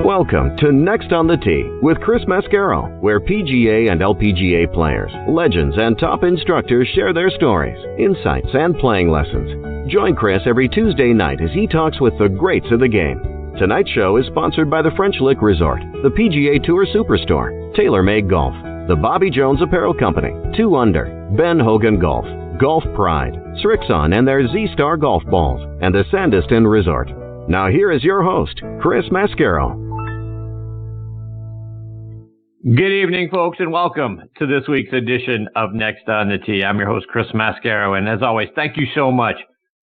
Welcome to Next on the Tee with Chris Mascaro, where PGA and LPGA players, legends, and top instructors share their stories, insights, and playing lessons. Join Chris every Tuesday night as he talks with the greats of the game. Tonight's show is sponsored by the French Lick Resort, the PGA Tour Superstore, TaylorMade Golf, the Bobby Jones Apparel Company, 2 Under, Ben Hogan Golf, Golf Pride, Srixon and their Z-Star Golf Balls, and the Sandiston Resort. Now here is your host, Chris Mascaro. Good evening, folks, and welcome to this week's edition of Next on the Tee. I'm your host, Chris Mascaro, and as always, thank you so much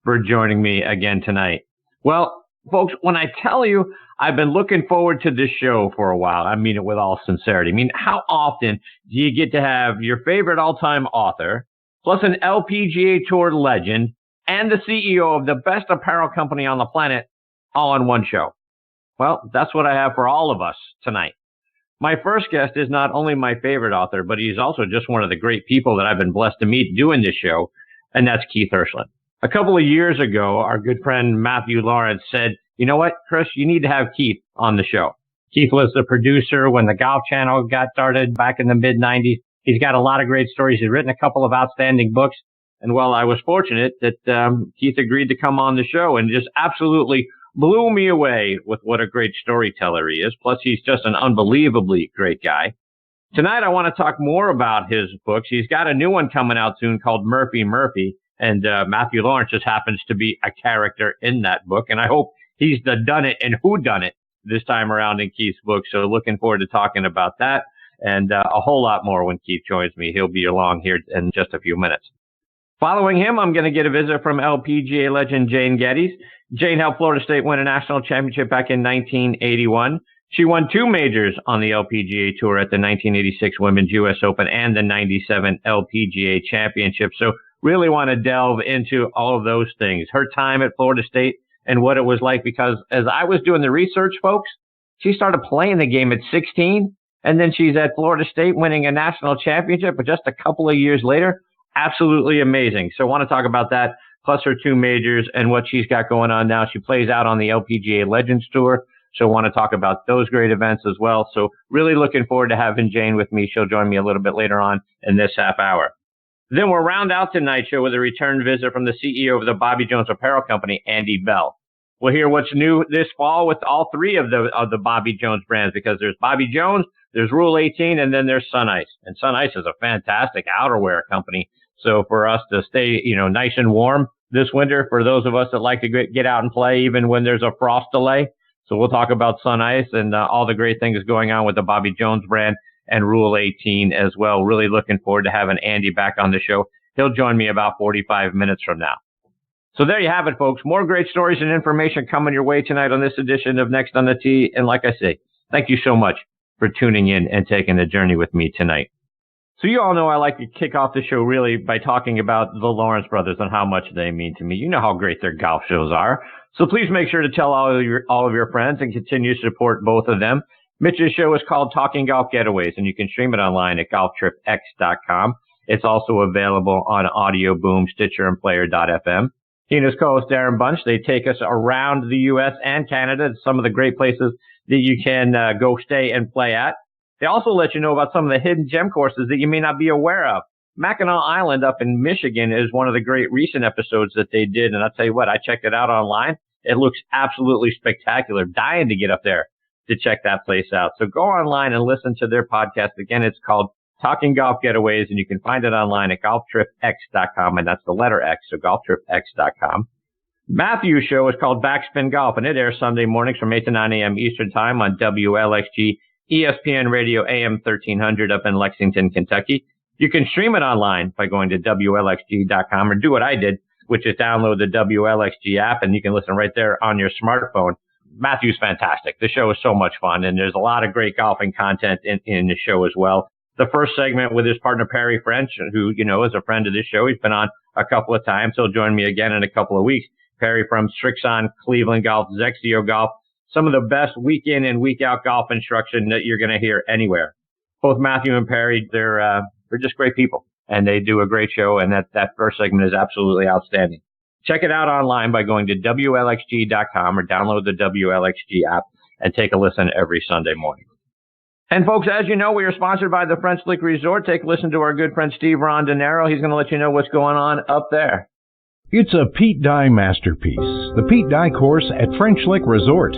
for joining me again tonight. Well, folks, when I tell you I've been looking forward to this show for a while, I mean it with all sincerity. I mean, how often do you get to have your favorite all-time author, plus an LPGA Tour legend, and the CEO of the best apparel company on the planet all in one show? Well, that's what I have for all of us tonight. My first guest is not only my favorite author, but he's also just one of the great people that I've been blessed to meet doing this show, and that's Keith Hirshland. A couple of years ago, our good friend Matthew Lawrence said, you know what, Chris, you need to have Keith on the show. Keith was the producer when the Golf Channel got started back in the mid-90s. He's got a lot of great stories. He's written a couple of outstanding books. And well, I was fortunate that Keith agreed to come on the show and just absolutely blew me away with what a great storyteller he is. Plus, he's just an unbelievably great guy. Tonight, I want to talk more about his books. He's got a new one coming out soon called Murphy Murphy. And Matthew Lawrence just happens to be a character in that book. And I hope he's the done it and who done it this time around in Keith's book. So looking forward to talking about that and a whole lot more when Keith joins me. He'll be along here in just a few minutes. Following him, I'm going to get a visit from LPGA legend Jane Geddes. Jane helped Florida State win a national championship back in 1981. She won 2 majors on the LPGA Tour at the 1986 Women's U.S. Open and the 97 LPGA Championship. So really want to delve into all of those things. Her time at Florida State and what it was like, because as I was doing the research, folks, she started playing the game at 16, and then she's at Florida State winning a national championship, but just a couple of years later, absolutely amazing. So I want to talk about that, plus her 2 majors and what she's got going on now. She plays out on the LPGA Legends Tour, so I want to talk about those great events as well. So really looking forward to having Jane with me. She'll join me a little bit later on in this half hour. Then we'll round out tonight's show with a return visit from the CEO of the Bobby Jones Apparel Company, Andy Bell. We'll hear what's new this fall with all 3 of the Bobby Jones brands, because there's Bobby Jones, there's Rule 18, and then there's Sunice. And Sunice is a fantastic outerwear company. So for us to stay, nice and warm this winter, for those of us that like to get out and play even when there's a frost delay. So we'll talk about Sunice and all the great things going on with the Bobby Jones brand and Rule 18 as well. Really looking forward to having Andy back on the show. He'll join me about 45 minutes from now. So there you have it, folks. More great stories and information coming your way tonight on this edition of Next on the Tee. And like I say, thank you so much for tuning in and taking a journey with me tonight. So you all know I like to kick off the show really by talking about the Lawrence brothers and how much they mean to me. You know how great their golf shows are. So please make sure to tell all of your friends and continue to support both of them. Mitch's show is called Talking Golf Getaways, and you can stream it online at golftripx.com. It's also available on Audio Boom, Stitcher, and Player.fm. He and his co-host Darren Bunch, they take us around the U.S. and Canada to some of the great places that you can go stay and play at. They also let you know about some of the hidden gem courses that you may not be aware of. Mackinac Island up in Michigan is one of the great recent episodes that they did, and I'll tell you what, I checked it out online. It looks absolutely spectacular. Dying to get up there to check that place out. So go online and listen to their podcast. Again, it's called Talking Golf Getaways, and you can find it online at golftripx.com, and that's the letter X, so golftripx.com. Matthew's show is called Backspin Golf, and it airs Sunday mornings from 8 to 9 a.m. Eastern Time on WLXG ESPN Radio AM 1300 up in Lexington, Kentucky. You can stream it online by going to WLXG.com or do what I did, which is download the WLXG app, and you can listen right there on your smartphone. Matthew's fantastic. The show is so much fun, and there's a lot of great golfing content in the show as well. The first segment with his partner, Perry French, who, is a friend of this show. He's been on a couple of times. He'll join me again in a couple of weeks. Perry from Srixon, Cleveland Golf, Zexio Golf. Some of the best week in and week out golf instruction that you're going to hear anywhere. Both Matthew and Perry, they're just great people, and they do a great show. And that first segment is absolutely outstanding. Check it out online by going to WLXG.com or download the WLXG app. and take a listen every Sunday morning. And folks, as you know, we are sponsored by the French Lick Resort. Take a listen to our good friend Steve Rondinero. He's going to let you know what's going on up there. It's a Pete Dye masterpiece, the Pete Dye course at French Lick Resort.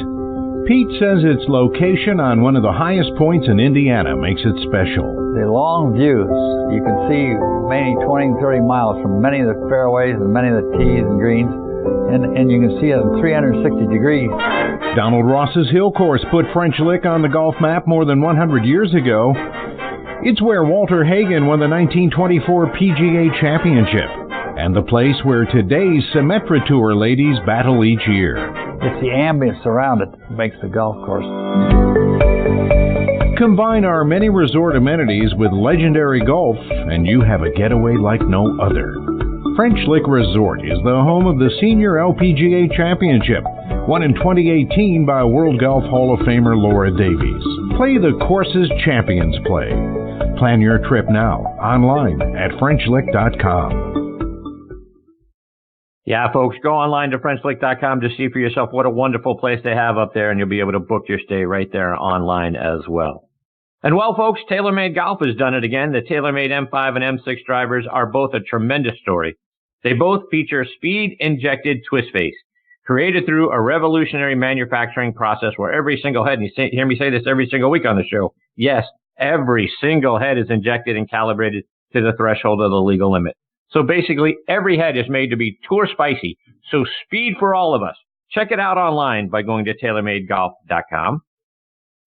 Pete says its location on one of the highest points in Indiana makes it special. The long views, you can see maybe 20 and 30 miles from many of the fairways and many of the tees and greens, and you can see it in 360 degrees. Donald Ross's Hill Course put French Lick on the golf map more than 100 years ago. It's where Walter Hagen won the 1924 PGA Championship, and the place where today's Symetra Tour ladies battle each year. It's the ambience around it that makes the golf course. Combine our many resort amenities with legendary golf, and you have a getaway like no other. French Lick Resort is the home of the Senior LPGA Championship, won in 2018 by World Golf Hall of Famer Laura Davies. Play the courses champions play. Plan your trip now online at FrenchLick.com. Yeah, folks, go online to FrenchLick.com to see for yourself what a wonderful place they have up there, and you'll be able to book your stay right there online as well. And well, folks, TaylorMade Golf has done it again. The TaylorMade M5 and M6 drivers are both a tremendous story. They both feature speed-injected twist face, created through a revolutionary manufacturing process where every single head, and you hear me say this every single week on the show, yes, every single head is injected and calibrated to the threshold of the legal limit. So basically, every head is made to be tour spicy. So speed for all of us. Check it out online by going to TaylorMadeGolf.com.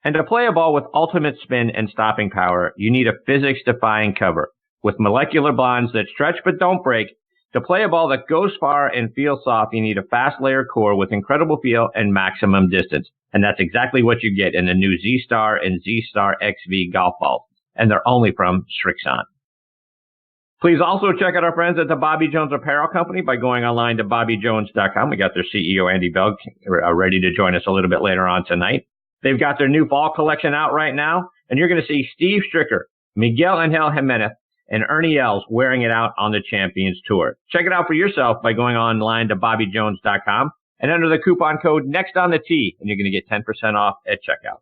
And to play a ball with ultimate spin and stopping power, you need a physics-defying cover with molecular bonds that stretch but don't break. To play a ball that goes far and feels soft, you need a fast layer core with incredible feel and maximum distance. And that's exactly what you get in the new Z-Star and Z-Star XV golf balls. And they're only from Srixon. Please also check out our friends at the Bobby Jones Apparel Company by going online to BobbyJones.com. We got their CEO, Andy Bell, ready to join us a little bit later on tonight. They've got their new fall collection out right now, and you're going to see Steve Stricker, Miguel Angel Jimenez, and Ernie Els wearing it out on the Champions Tour. Check it out for yourself by going online to BobbyJones.com and enter the coupon code NEXTONTHE, and you're going to get 10% off at checkout.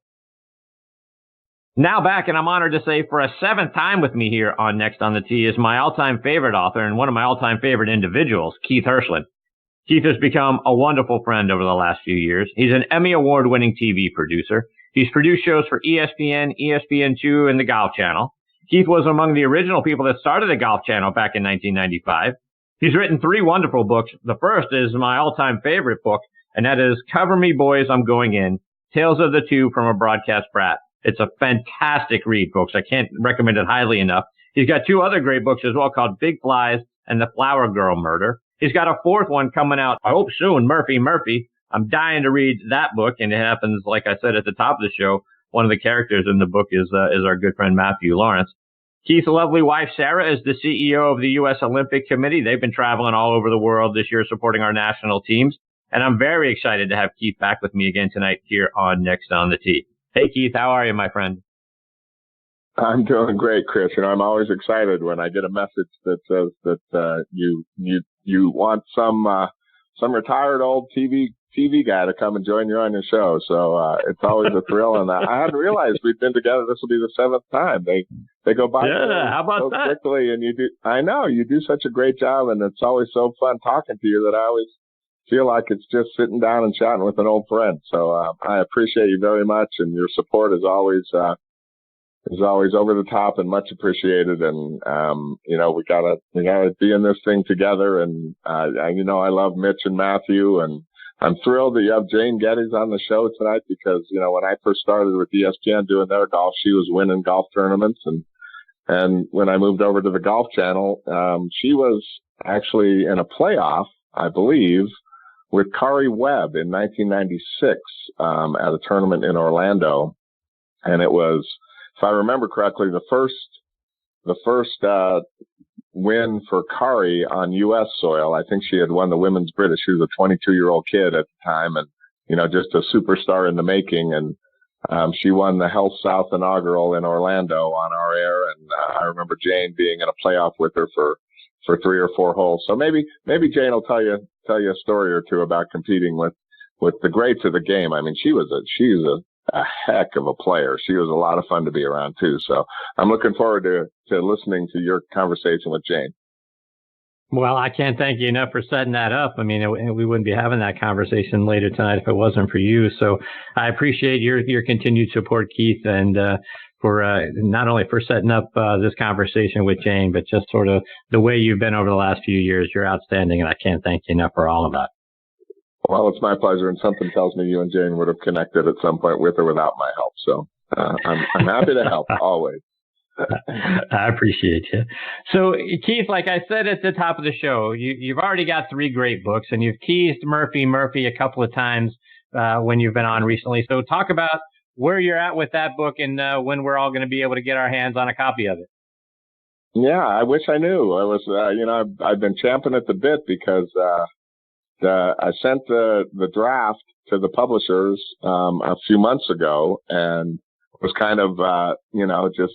Now back, and I'm honored to say for a seventh time with me here on Next on the Tee is my all-time favorite author and one of my all-time favorite individuals, Keith Hirshland. Keith has become a wonderful friend over the last few years. He's an Emmy Award-winning TV producer. He's produced shows for ESPN, ESPN2, and the Golf Channel. Keith was among the original people that started the Golf Channel back in 1995. He's written 3 wonderful books. The first is my all-time favorite book, and that is Cover Me Boys, I'm Going In, Tales of the Two from a Broadcast Brat. It's a fantastic read, folks. I can't recommend it highly enough. He's got 2 other great books as well called Big Flies and The Flower Girl Murder. He's got a 4th one coming out, I hope soon, Murphy. I'm dying to read that book, and it happens, like I said at the top of the show, one of the characters in the book is our good friend Matthew Lawrence. Keith's lovely wife, Sarah, is the CEO of the U.S. Olympic Committee. They've been traveling all over the world this year supporting our national teams, and I'm very excited to have Keith back with me again tonight here on Next on the Tee. Hey, Keith, how are you, my friend? I'm doing great, Chris, and I'm always excited when I get a message that says that you want some retired old TV guy to come and join you on your show. So it's always a thrill, and I hadn't realized we'd been together. This will be the 7th time. They go by how about so that? quickly, and you do. I know you do such a great job, and it's always so fun talking to you that I always feel like it's just sitting down and chatting with an old friend. So I appreciate you very much, and your support is always over the top and much appreciated. And we gotta be in this thing together. And I love Mitch and Matthew, and I'm thrilled that you have Jane Geddes on the show tonight because when I first started with ESPN doing their golf, she was winning golf tournaments, and when I moved over to the Golf Channel, she was actually in a playoff, I believe, with Kari Webb in 1996 at a tournament in Orlando. And it was, if I remember correctly, the first win for Kari on U.S. soil. I think she had won the Women's British. She was a 22-year-old kid at the time and, just a superstar in the making. And she won the Health South inaugural in Orlando on our air. And I remember Jane being in a playoff with her for 3 or 4 holes. So maybe Jane will tell you a story or two about competing with with the greats of the game. I mean, she's a heck of a player. She was a lot of fun to be around too. So I'm looking forward to listening to your conversation with Jane. Well, I can't thank you enough for setting that up. I mean, we wouldn't be having that conversation later tonight if it wasn't for you. So I appreciate your continued support, Keith, and for not only for setting up this conversation with Jane, but just sort of the way you've been over the last few years. You're outstanding, and I can't thank you enough for all of that. Well, it's my pleasure, and something tells me you and Jane would have connected at some point with or without my help. So I'm happy to help always. I appreciate you. So, Keith, like I said at the top of the show, you've already got 3 great books, and you've teased Murphy a couple of times when you've been on recently. So talk about where you're at with that book and when we're all going to be able to get our hands on a copy of it. Yeah, I wish I knew. I was, I've been champing at the bit because I sent the draft to the publishers a few months ago and was kind of, just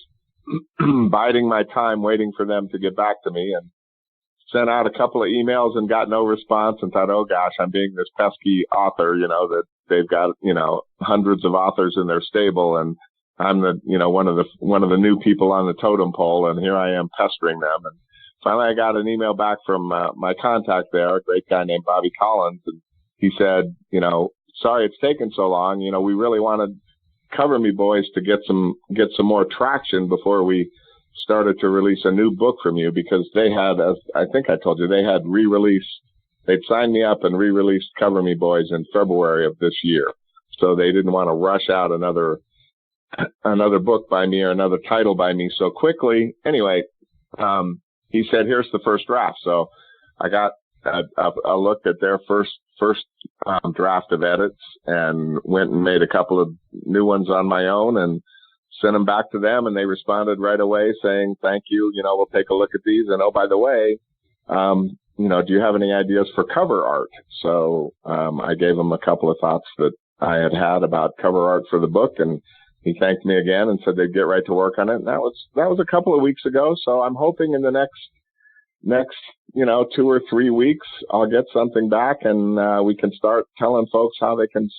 biding my time, waiting for them to get back to me, and sent out a couple of emails and got no response and thought, oh gosh, I'm being this pesky author, that they've got, hundreds of authors in their stable, and I'm the, one of the new people on the totem pole, and here I am pestering them. And finally I got an email back from my contact there, a great guy named Bobby Collins, and he said, sorry it's taken so long. We really wanted Cover Me Boys to get some more traction before we started to release a new book from you, because they had, as I think I told you, they had they'd signed me up and re-released Cover Me Boys in February of this year. So they didn't want to rush out another book by me or another title by me so quickly. Anyway, he said, here's the first draft. So I got a look at their first draft of edits and went and made a couple of new ones on my own and sent them back to them, and they responded right away saying, thank you, we'll take a look at these, and oh, by the way, do you have any ideas for cover art? So I gave him a couple of thoughts that I had about cover art for the book, and he thanked me again and said they'd get right to work on it. And that was a couple of weeks ago. So I'm hoping in the next 2 or 3 weeks, I'll get something back, and we can start telling folks how they can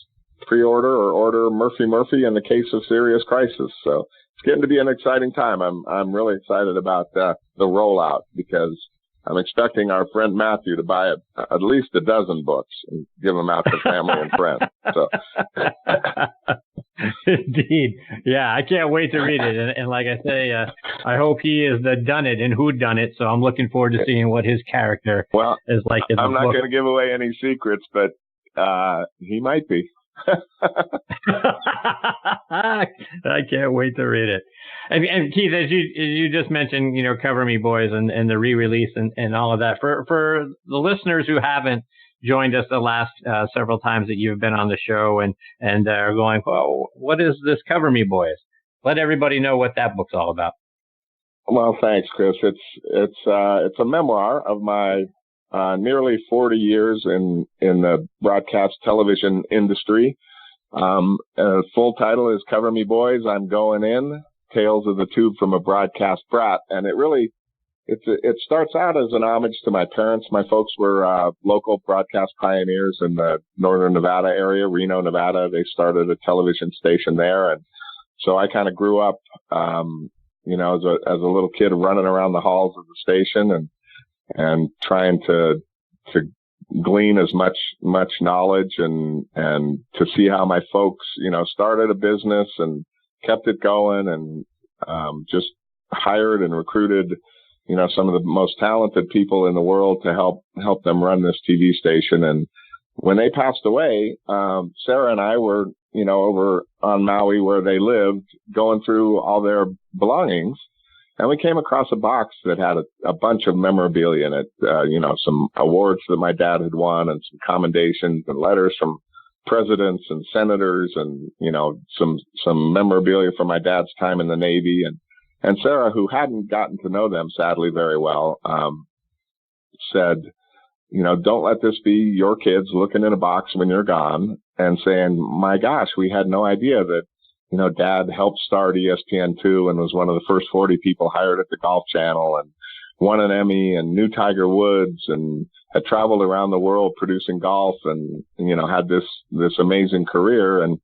pre-order or order Murphy in the case of serious crisis. So it's getting to be an exciting time. I'm really excited about the rollout, because I'm expecting our friend Matthew to buy at least a dozen books and give them out to family and friends. So. Indeed. Yeah, I can't wait to read it. And like I say, I hope he is the done it and who done it. So I'm looking forward to seeing what his character is like in the book. I'm not going to give away any secrets, but he might be. I can't wait to read it. And Keith, as you just mentioned, Cover Me Boys and the re-release and all of that. For the listeners who haven't joined us the last several times that you've been on the show and are going, oh, what is this Cover Me Boys? Let everybody know what that book's all about. Well, thanks, Chris. It's a memoir of my nearly 40 years in the broadcast television industry. Full title is Cover Me Boys, I'm Going In, Tales of the Tube from a Broadcast Brat. And it starts out as an homage to my parents. My folks were local broadcast pioneers in the northern Nevada area, Reno, Nevada. They started a television station there. And so I kind of grew up, as a little kid running around the halls of the station and trying to glean as much knowledge and to see how my folks, started a business and kept it going and just hired and recruited, some of the most talented people in the world to help them run this TV station. And when they passed away, Sarah and I were, over on Maui where they lived, going through all their belongings. And we came across a box that had a bunch of memorabilia in it, some awards that my dad had won and some commendations and letters from presidents and senators and, some memorabilia from my dad's time in the Navy. And Sarah, who hadn't gotten to know them, sadly, very well, said, don't let this be your kids looking in a box when you're gone and saying, my gosh, we had no idea that, Dad helped start ESPN2 and was one of the first 40 people hired at the Golf Channel and won an Emmy and knew Tiger Woods and had traveled around the world producing golf and, had this amazing career. And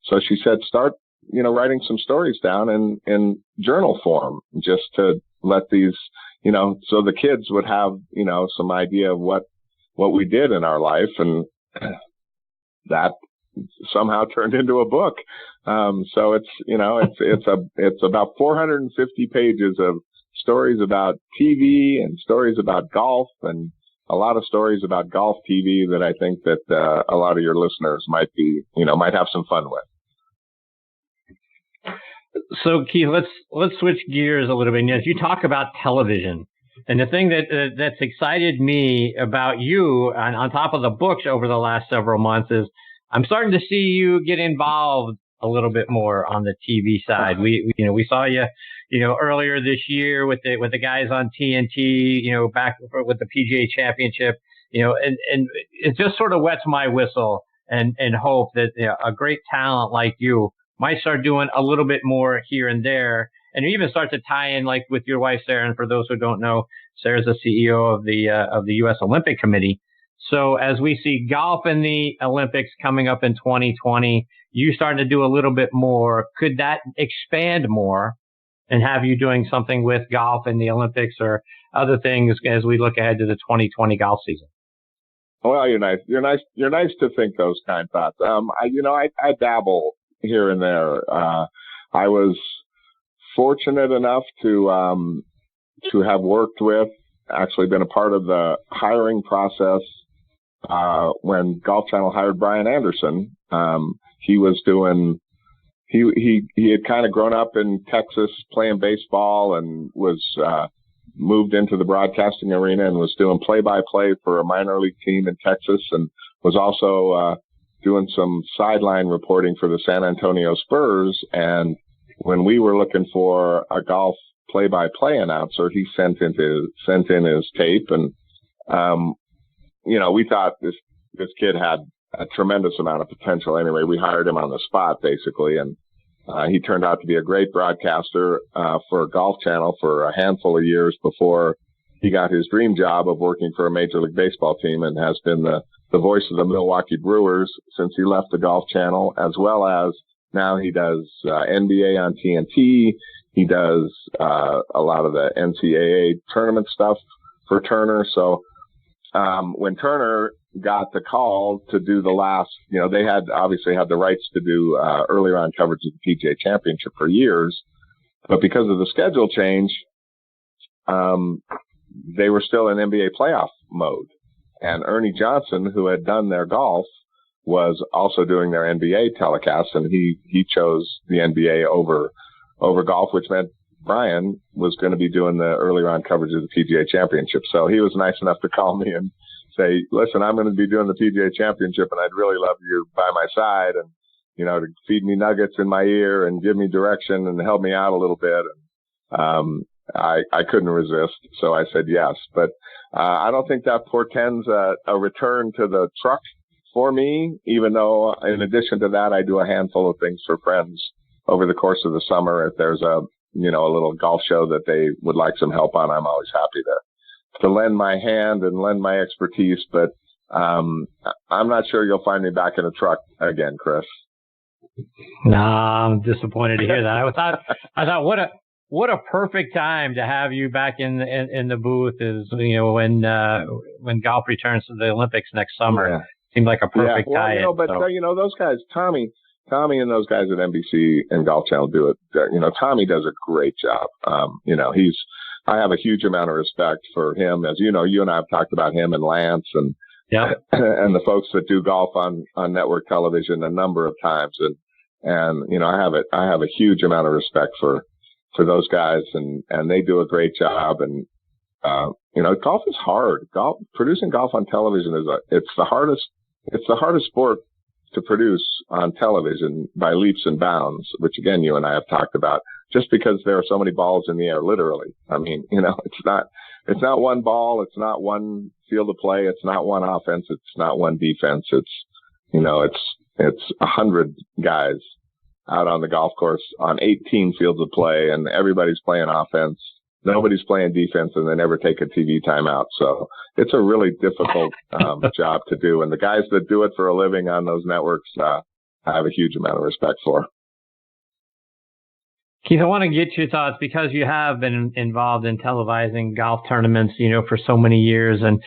so she said, start, writing some stories down in journal form, just to let these, so the kids would have, some idea of what we did in our life. And that somehow turned into a book. So it's about 450 pages of stories about TV and stories about golf and a lot of stories about golf TV that I think that a lot of your listeners might have some fun with. So Keith, let's switch gears a little bit. As you talk about television, and the thing that's excited me about you on top of the books over the last several months is I'm starting to see you get involved a little bit more on the TV side. We saw you, earlier this year with the guys on TNT, back with the PGA Championship, and it just sort of wets my whistle and hope that a great talent like you might start doing a little bit more here and there, and even start to tie in like with your wife Sarah. And for those who don't know, Sarah's the CEO of the U.S. Olympic Committee. So as we see golf in the Olympics coming up in 2020, you starting to do a little bit more. Could that expand more and have you doing something with golf in the Olympics or other things as we look ahead to the 2020 golf season? Well, you're nice. You're nice to think those kind of thoughts. I dabble here and there. I was fortunate enough to have worked with, actually been a part of the hiring process when Golf Channel hired Brian Anderson. He had kind of grown up in Texas playing baseball and was moved into the broadcasting arena and was doing play-by-play for a minor league team in Texas, and was also doing some sideline reporting for the San Antonio Spurs. And when we were looking for a golf play-by-play announcer, he sent in his tape, and we thought this kid had a tremendous amount of potential. Anyway, we hired him on the spot basically, and he turned out to be a great broadcaster for Golf Channel for a handful of years before he got his dream job of working for a Major League Baseball team, and has been the voice of the Milwaukee Brewers since he left the Golf Channel, as well as now he does NBA on TNT. He does a lot of the NCAA tournament stuff for Turner. So when Turner got the call to do the last, they had obviously had the rights to do earlier on coverage of the PGA Championship for years, but because of the schedule change, they were still in NBA playoff mode. And Ernie Johnson, who had done their golf, was also doing their NBA telecasts, and he chose the NBA over golf, which meant Brian was going to be doing the earlier on coverage of the PGA Championship. So he was nice enough to call me and say, listen, I'm going to be doing the PGA Championship, and I'd really love you by my side and, to feed me nuggets in my ear and give me direction and help me out a little bit. And I couldn't resist, so I said yes. But I don't think that portends a return to the truck for me, even though in addition to that, I do a handful of things for friends over the course of the summer. If there's a little golf show that they would like some help on, I'm always happy to lend my hand and lend my expertise. But I'm not sure you'll find me back in a truck again, Chris. No, I'm disappointed to hear that. I thought what a perfect time to have you back in the booth is, when golf returns to the Olympics next summer. Yeah. Seemed like a perfect tie. Those guys, Tommy and those guys at NBC and Golf Channel do it. Tommy does a great job. I have a huge amount of respect for him. As you know, you and I have talked about him and Lance and the folks that do golf on network television a number of times. And I have a huge amount of respect for those guys, and they do a great job. And golf is hard. Producing golf on television it's the hardest sport to produce on television by leaps and bounds, which again, you and I have talked about, just because there are so many balls in the air, literally. I mean, it's not one ball. It's not one field of play. It's not one offense. It's not one defense. It's 100 guys out on the golf course on 18 fields of play, and everybody's playing offense. nobody's playing defense, and they never take a TV timeout. So it's a really difficult job to do. And the guys that do it for a living on those networks, I have a huge amount of respect for. Keith, I want to get your thoughts because you have been involved in televising golf tournaments, for so many years. And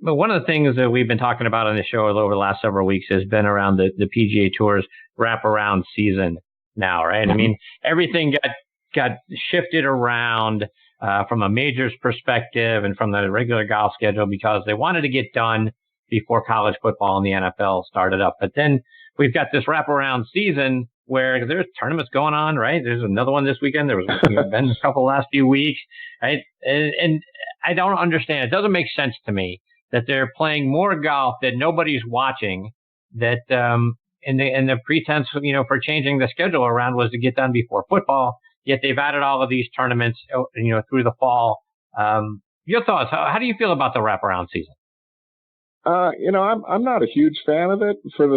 one of the things that we've been talking about on the show over the last several weeks has been around the PGA Tour's wraparound season now, right? I mean, everything got shifted around from a majors perspective and from the regular golf schedule because they wanted to get done before college football and the NFL started up. But then we've got this wraparound season where there's tournaments going on, right? There's another one this weekend. There was been a couple last few weeks, right? And I don't understand. It doesn't make sense to me that they're playing more golf that nobody's watching. That and the pretense, for changing the schedule around was to get done before football. Yet they've added all of these tournaments, through the fall. Your thoughts? How do you feel about the wraparound season? I'm not a huge fan of it for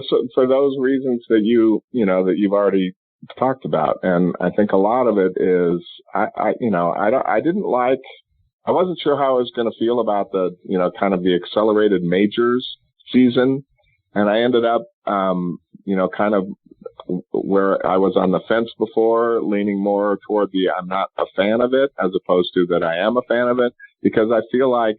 those reasons that that you've already talked about. And I think a lot of it is, I wasn't sure how I was going to feel about the, kind of the accelerated majors season. And I ended up, kind of where I was on the fence before, leaning more toward I'm not a fan of it as opposed to that I am a fan of it, because I feel like,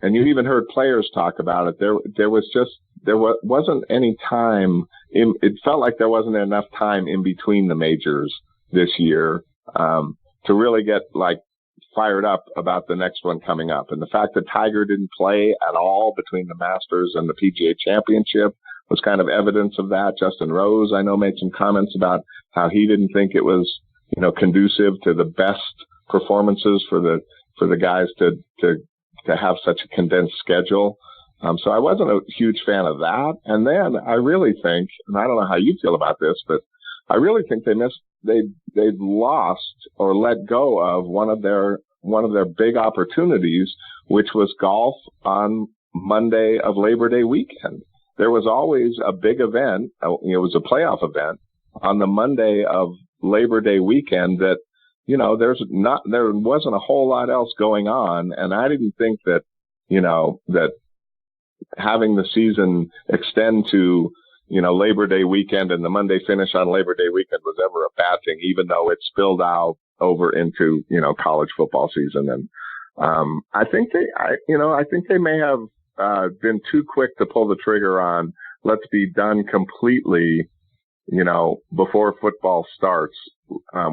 and you even heard players talk about it. There wasn't any time. It felt like there wasn't enough time in between the majors this year to really get fired up about the next one coming up. And the fact that Tiger didn't play at all between the Masters and the PGA Championship was kind of evidence of that. Justin Rose, I know, made some comments about how he didn't think it was conducive to the best performances for the guys to have such a condensed schedule. So I wasn't a huge fan of that. And then I really think, and I don't know how you feel about this, but I really think they've lost or let go of one of their big opportunities, which was golf on Monday of Labor Day weekend. There was always a big event. It was a playoff event on the Monday of Labor Day weekend that, there wasn't a whole lot else going on. And I didn't think that, that having the season extend to, Labor Day weekend and the Monday finish on Labor Day weekend was ever a bad thing, even though it spilled out over into, college football season. And, I think they may have, been too quick to pull the trigger on let's be done completely, before football starts,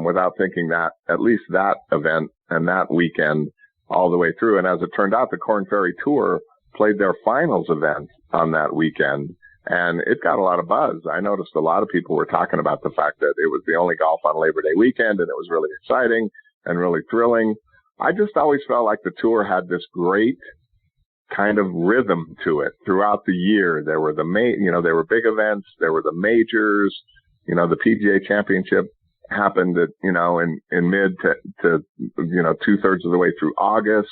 without thinking that at least that event and that weekend all the way through. And as it turned out, the Korn Ferry Tour played their finals event on that weekend, and it got a lot of buzz. I noticed a lot of people were talking about the fact that it was the only golf on Labor Day weekend, and it was really exciting and really thrilling. I just always felt like the tour had this great kind of rhythm to it throughout the year. There were there were big events, there were the majors, the PGA Championship happened at, in mid to 2/3 of the way through August.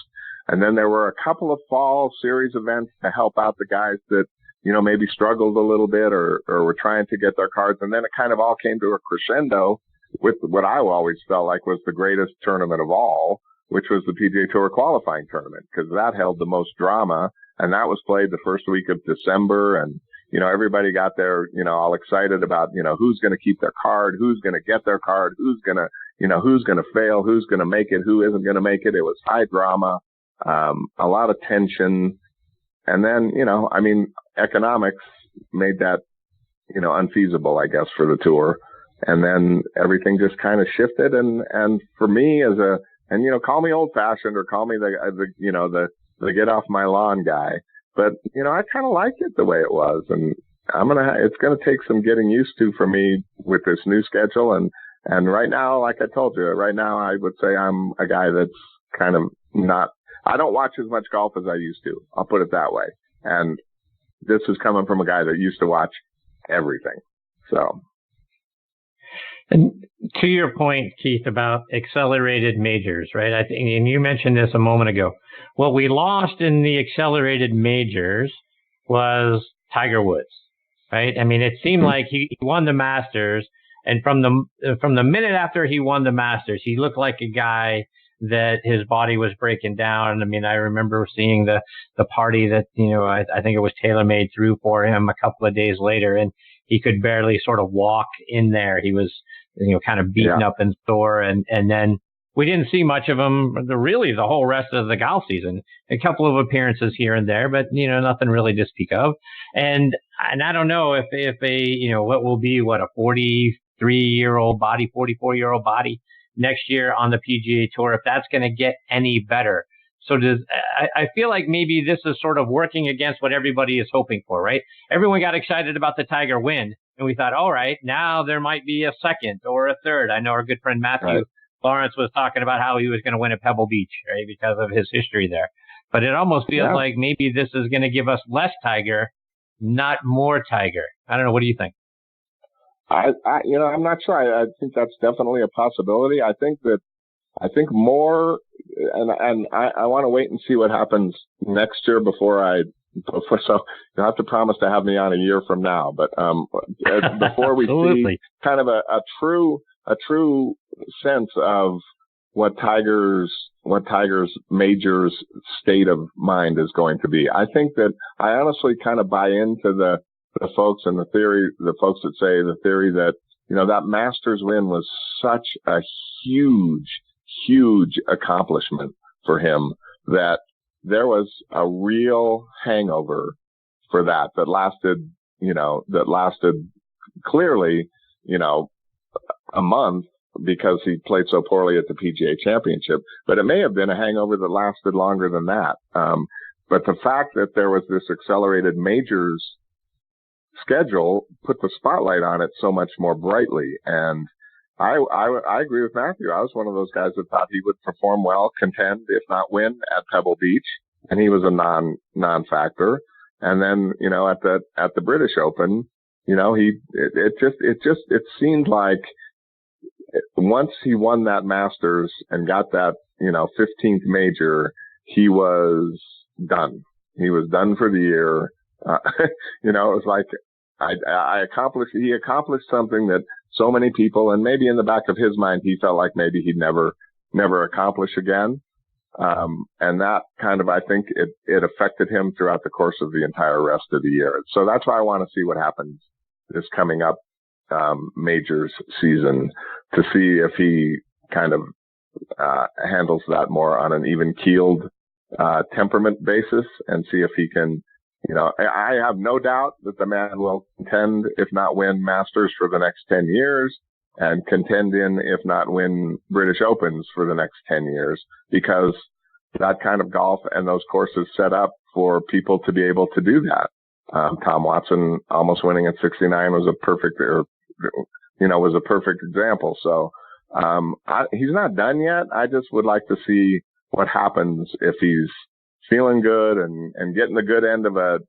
And then there were a couple of fall series events to help out the guys that, maybe struggled a little bit or were trying to get their cards. And then it kind of all came to a crescendo with what I always felt like was the greatest tournament of all, which was the PGA Tour qualifying tournament, because that held the most drama. And that was played the first week of December. And, everybody got there, all excited about, who's going to keep their card, who's going to get their card, who's going to fail, who's going to make it, who isn't going to make it. It was high drama, a lot of tension. And then, economics made that, unfeasible, I guess, for the tour. And then everything just kind of shifted. And for me call me old fashioned or call me the get off my lawn guy. But, I kind of like it the way it was. And it's going to take some getting used to for me with this new schedule. And right now, like I told you, right now I would say I'm a guy that's kind of I don't watch as much golf as I used to. I'll put it that way. And this is coming from a guy that used to watch everything. So. And to your point, Keith, about accelerated majors, right? I think, and you mentioned this a moment ago. What we lost in the accelerated majors was Tiger Woods, right? I mean, it seemed like he won the Masters, and from the minute after he won the Masters, he looked like a guy that his body was breaking down. I mean, I remember seeing the party that, I think it was TaylorMade threw for him a couple of days later, and he could barely sort of walk in there. He was, kind of beaten up and sore. And then we didn't see much of him really the whole rest of the golf season. A couple of appearances here and there, but, nothing really to speak of. And I don't know if what will be, a 43-year-old body, 44-year-old body next year on the PGA Tour, if that's going to get any better. So I feel like maybe this is sort of working against what everybody is hoping for, right? Everyone got excited about the Tiger win, and we thought, all right, now there might be a second or a third. I know our good friend Matthew Lawrence was talking about how he was going to win at Pebble Beach, right, because of his history there. But it almost feels like maybe this is going to give us less Tiger, not more Tiger. I don't know. What do you think? I'm not sure. I think that's definitely a possibility. I think more, and I want to wait and see what happens next year so you'll have to promise to have me on a year from now. But before we see kind of a true sense of what Tiger's majors state of mind is going to be. I think that I honestly kind of buy into the folks and the folks that say the theory that, that Masters win was such a huge accomplishment for him that there was a real hangover for that lasted clearly, a month, because he played so poorly at the PGA Championship. But it may have been a hangover that lasted longer than that. But the fact that there was this accelerated majors schedule put the spotlight on it so much more brightly. And I agree with Matthew. I was one of those guys that thought he would perform well, contend, if not win, at Pebble Beach. And he was a non-factor. And then, at the British Open, it seemed like once he won that Masters and got that, 15th major, he was done. He was done for the year. It was like he accomplished something that so many people, and maybe in the back of his mind, he felt like maybe he'd never accomplish again. And that kind of, I think it affected him throughout the course of the entire rest of the year. So that's why I want to see what happens this coming up majors season, to see if he kind of handles that more on an even keeled temperament basis, and see if he can, I have no doubt that the man will contend, if not win, Masters for the next 10 years, and contend in, if not win, British Opens for the next 10 years, because that kind of golf and those courses set up for people to be able to do that. Tom Watson almost winning at 69 was a perfect example. So, he's not done yet. I just would like to see what happens if he's feeling good and getting the good end of the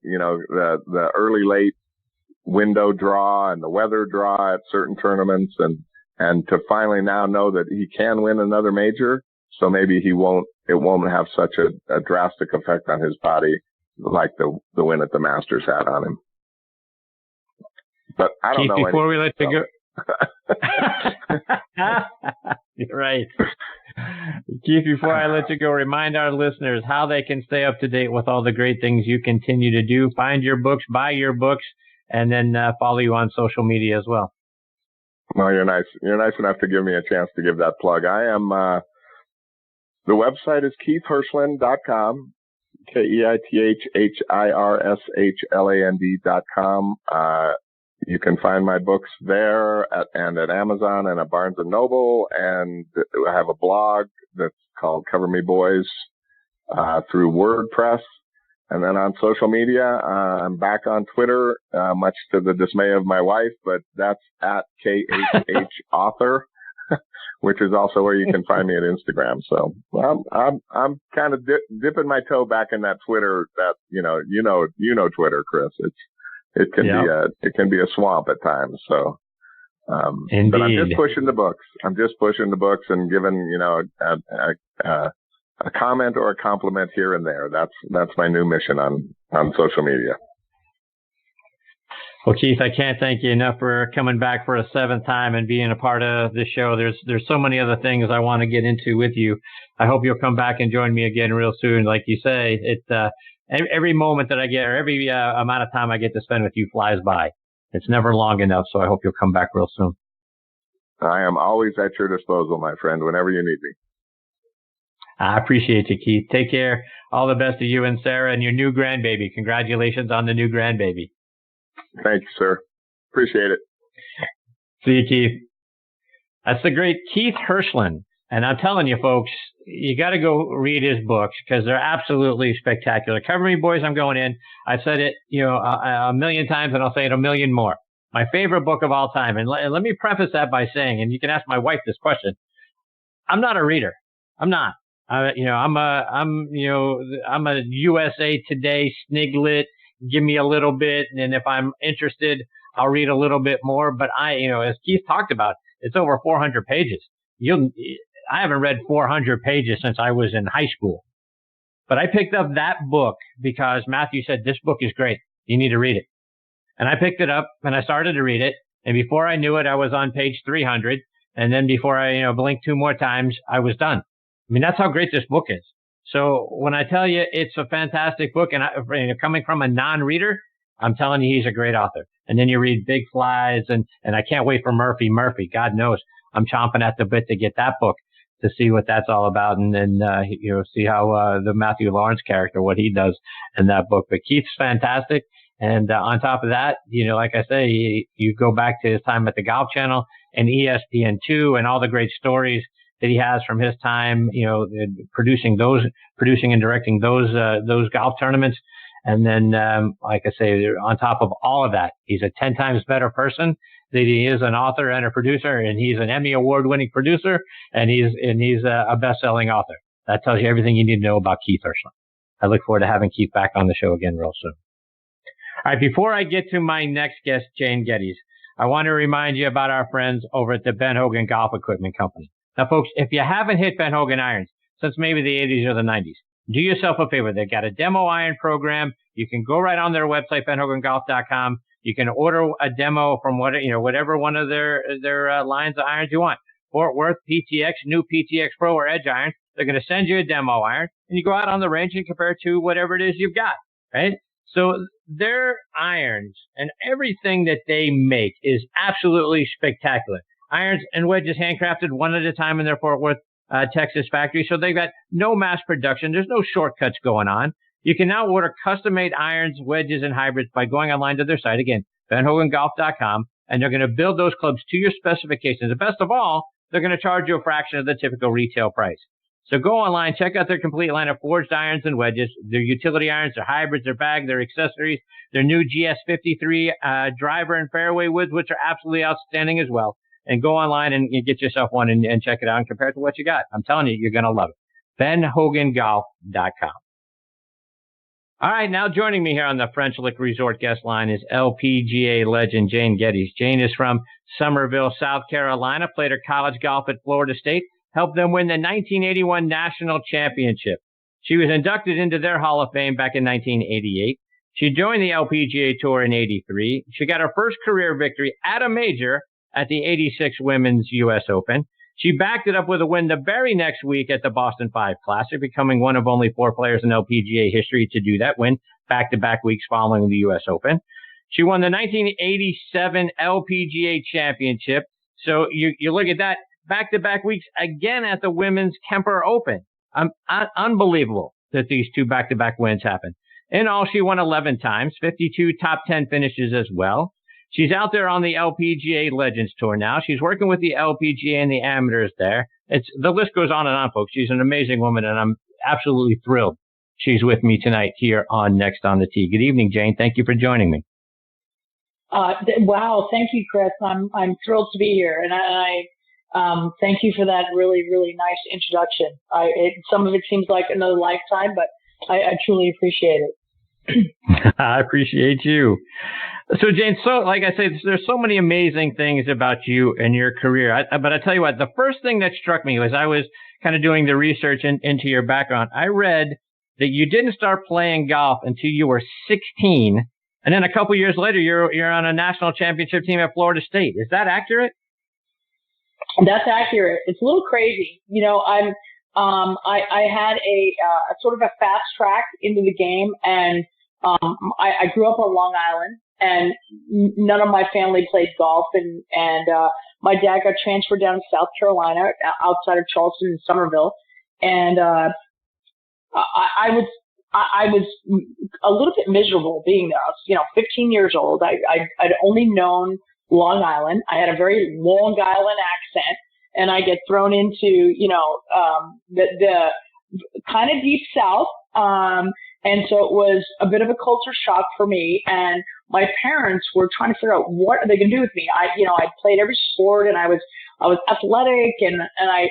early late window draw and the weather draw at certain tournaments, and to finally now know that he can win another major. So maybe it won't have such a drastic effect on his body like the win at the Masters had on him. But I don't know. Before we let you go. You're right. Keith, before I let you go, remind our listeners how they can stay up to date with all the great things you continue to do. Find your books, buy your books, and then follow you on social media as well. Well, you're nice. You're nice enough to give me a chance to give that plug. I am, the website is KeithHirshland.com, KeithHirshland.com. You can find my books there and at Amazon and at Barnes & Noble. And I have a blog that's called Cover Me Boys through WordPress. And then on social media, I'm back on Twitter, much to the dismay of my wife, but that's at KHH which is also where you can find me at Instagram. So I'm kind of dipping my toe back in that Twitter. That you know Twitter, Chris. It can be a swamp at times. So, Indeed. But I'm just pushing the books. And giving a comment or a compliment here and there. That's my new mission on social media. Well, Keith, I can't thank you enough for coming back for a seventh time and being a part of the show. There's so many other things I want to get into with you. I hope you'll come back and join me again real soon. Like you say, every moment that I get, or every amount of time I get to spend with you flies by. It's never long enough, so I hope you'll come back real soon. I am always at your disposal, my friend, whenever you need me. I appreciate you, Keith. Take care. All the best to you and Sarah and your new grandbaby. Congratulations on the new grandbaby. Thank you, sir. Appreciate it. See you, Keith. That's the great Keith Hirshland. And I'm telling you, folks, you got to go read his books because they're absolutely spectacular. Cover Me, Boys, I'm going in. I've said it, a million times, and I'll say it a million more. My favorite book of all time. And let me preface that by saying, and you can ask my wife this question, I'm not a reader. I'm not. I'm a USA Today sniglet. Give me a little bit, and if I'm interested, I'll read a little bit more. But as Keith talked about, it's over 400 pages. I haven't read 400 pages since I was in high school. But I picked up that book because Matthew said, this book is great. You need to read it. And I picked it up and I started to read it. And before I knew it, I was on page 300. And then before I, blinked two more times, I was done. I mean, that's how great this book is. So when I tell you it's a fantastic book, and coming from a non-reader, I'm telling you he's a great author. And then you read Big Flies, and I can't wait for Murphy. God knows I'm chomping at the bit to get that book to see what that's all about, and then see how the Matthew Lawrence character, what he does in that book. But Keith's fantastic, and on top of that, like I say, you go back to his time at the Golf Channel and ESPN2, and all the great stories that he has from his time, producing and directing those golf tournaments. And then, like I say, on top of all of that, he's a 10 times better person that he is an author and a producer, and he's an Emmy award-winning producer, and he's a best-selling author. That tells you everything you need to know about Keith Hirshland. I look forward to having Keith back on the show again real soon. All right, before I get to my next guest, Jane Geddes, I want to remind you about our friends over at the Ben Hogan Golf Equipment Company. Now, folks, if you haven't hit Ben Hogan irons since maybe the 80s or the 90s, do yourself a favor. They've got a demo iron program. You can go right on their website, benhogangolf.com. You can order a demo from whatever one of their lines of irons you want. Fort Worth, PTX, new PTX Pro or Edge irons. They're going to send you a demo iron, and you go out on the range and compare it to whatever it is you've got, right? So their irons and everything that they make is absolutely spectacular. Irons and wedges handcrafted one at a time in their Fort Worth, Texas factory. So they've got no mass production. There's no shortcuts going on. You can now order custom-made irons, wedges, and hybrids by going online to their site. Again, benhogangolf.com. And they're going to build those clubs to your specifications. The best of all, they're going to charge you a fraction of the typical retail price. So go online, check out their complete line of forged irons and wedges, their utility irons, their hybrids, their bag, their accessories, their new GS53 driver and fairway woods, which are absolutely outstanding as well. And go online and get yourself one and check it out and compare it to what you got. I'm telling you, you're going to love it. benhogangolf.com. All right, now joining me here on the French Lick Resort guest line is LPGA legend Jane Geddes. Jane is from Summerville, South Carolina, played her college golf at Florida State, helped them win the 1981 National Championship. She was inducted into their Hall of Fame back in 1988. She joined the LPGA Tour in 83. She got her first career victory at a major at the 86 Women's U.S. Open. She backed it up with a win the very next week at the Boston 5 Classic, becoming one of only 4 players in LPGA history to do that, win back-to-back weeks following the U.S. Open. She won the 1987 LPGA Championship. So you look at that, back-to-back weeks again at the Women's Kemper Open. Unbelievable that these 2 back-to-back wins happened. In all, she won 11 times, 52 top 10 finishes as well. She's out there on the LPGA Legends Tour now. She's working with the LPGA and the amateurs there. The list goes on, folks. She's an amazing woman, and I'm absolutely thrilled she's with me tonight here on Next on the Tee. Good evening, Jane. Thank you for joining me. Wow, thank you, Chris. I'm thrilled to be here, and I thank you for that really, really nice introduction. Some of it seems like another lifetime, but I truly appreciate it. I appreciate you. So, Jane, like I say, there's so many amazing things about you and your career. But I tell you what, the first thing that struck me was I was kind of doing the research into your background. I read that you didn't start playing golf until you were 16 And then a couple years later, you're on a national championship team at Florida State. Is that accurate? That's accurate. It's a little crazy. You know, I had a sort of a fast track into the game, and I grew up on Long Island, and none of my family played golf, and my dad got transferred down to South Carolina, outside of Charleston and Somerville, and I was a little bit miserable being there. I was, 15 years old. I'd only known Long Island. I had a very Long Island accent, and I get thrown into, the kind of deep South. And so it was a bit of a culture shock for me. And my parents were trying to figure out what are they going to do with me. I played every sport, and I was athletic, and I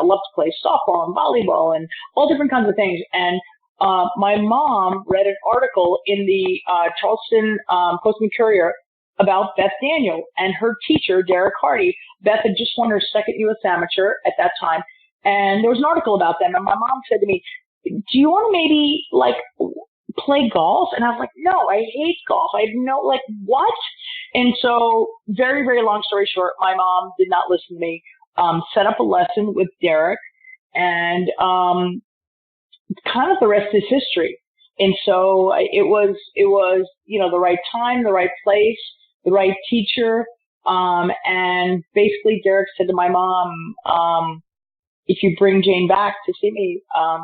loved to play softball and volleyball and all different kinds of things. And my mom read an article in the Charleston Post-Courier about Beth Daniel and her teacher, Derek Hardy. Beth had just won her second U.S. Amateur at that time, and there was an article about them. And my mom said to me, "Do you want to maybe play golf?" And I was like, "No, I hate golf. I know, what?" And so, very, very long story short, my mom did not listen to me. Set up a lesson with Derek, and kind of the rest is history. And so it was the right time, the right place, the right teacher. And basically Derek said to my mom, if you bring Jane back to see me, I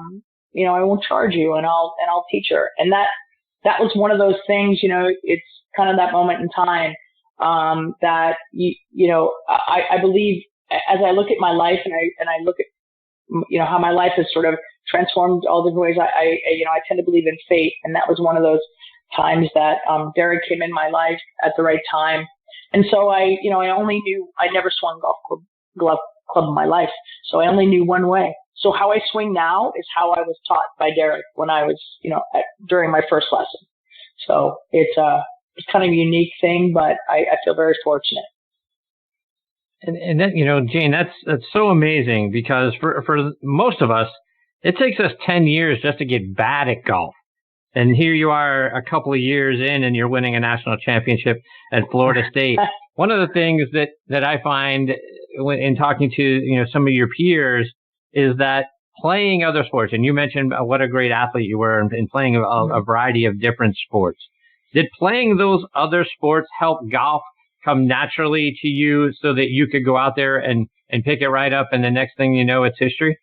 won't charge you, and I'll teach her. And that was one of those things, it's kind of that moment in time, that, I believe as I look at my life and I look at, how my life has sort of transformed all different ways. I tend to believe in fate, and that was one of those times that Derek came in my life at the right time. And so I never swung golf club in my life, so I only knew one way. So how I swing now is how I was taught by Derek when I was, during my first lesson. So it's kind of a unique thing, but I feel very fortunate. And then, Jane, that's so amazing, because for most of us, it takes us 10 years just to get bad at golf. And here you are a couple of years in, and you're winning a national championship at Florida State. One of the things that I find in talking to, some of your peers is that playing other sports, and you mentioned what a great athlete you were in playing a variety of different sports. Did playing those other sports help golf come naturally to you so that you could go out there and pick it right up, and the next thing you know, it's history?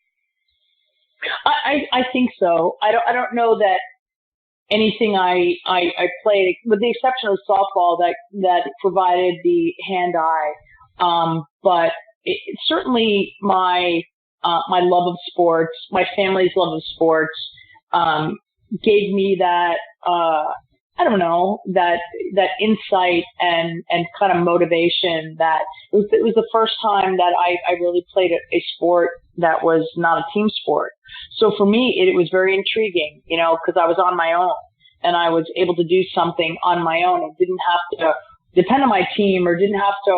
I think so. I don't know that anything I played, with the exception of softball, that provided the hand-eye. But certainly my love of sports, my family's love of sports, gave me that, that insight and kind of motivation that it was the first time that I really played a sport that was not a team sport. So for me, it was very intriguing, because I was on my own and I was able to do something on my own and didn't have to depend on my team or didn't have to,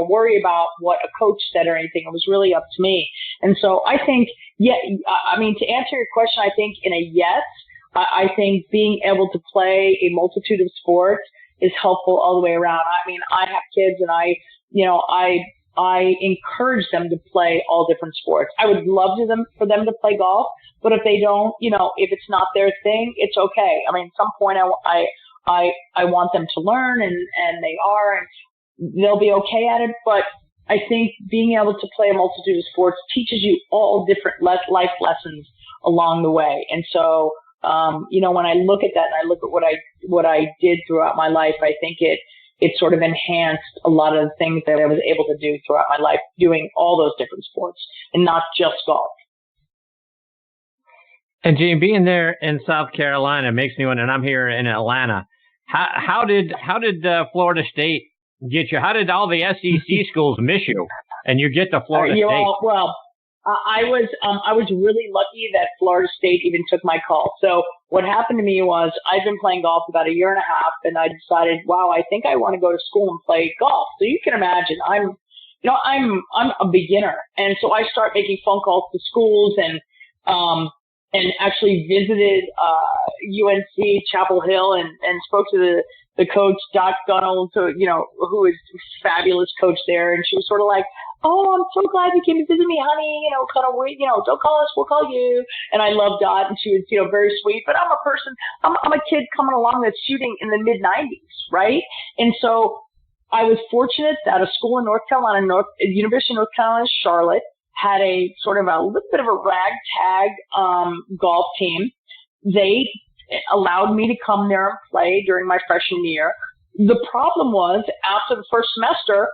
worry about what a coach said or anything. It was really up to me. And so I think, to answer your question, I think in a yes, I think being able to play a multitude of sports is helpful all the way around. I mean, I have kids, and I encourage them to play all different sports. I would love for them to play golf, but if they don't, if it's not their thing, it's okay. I mean, at some point I want them to learn, and they are, and they'll be okay at it. But I think being able to play a multitude of sports teaches you all different life lessons along the way. And so, when I look at that and I look at what I did throughout my life, I think it sort of enhanced a lot of the things that I was able to do throughout my life, doing all those different sports and not just golf. And Gene, being there in South Carolina makes me wonder, and I'm here in Atlanta. How did Florida State get you? How did all the SEC schools miss you, and you get to Florida State? I was really lucky that Florida State even took my call. So what happened to me was I've been playing golf about a year and a half, and I decided, wow, I think I want to go to school and play golf. So you can imagine I'm a beginner, and so I start making phone calls to schools and and actually visited UNC Chapel Hill and spoke to the coach, Doc Gunnell, who is a fabulous coach there. And she was sort of like, "Oh, I'm so glad you came to visit me, honey. Don't call us, we'll call you." And I loved Dot, and she was, very sweet. But I'm a kid coming along that's shooting in the mid-90s, right? And so I was fortunate that a school in North Carolina, University of North Carolina, Charlotte, had a sort of a little bit of a ragtag golf team. They allowed me to come there and play during my freshman year. The problem was, after the first semester,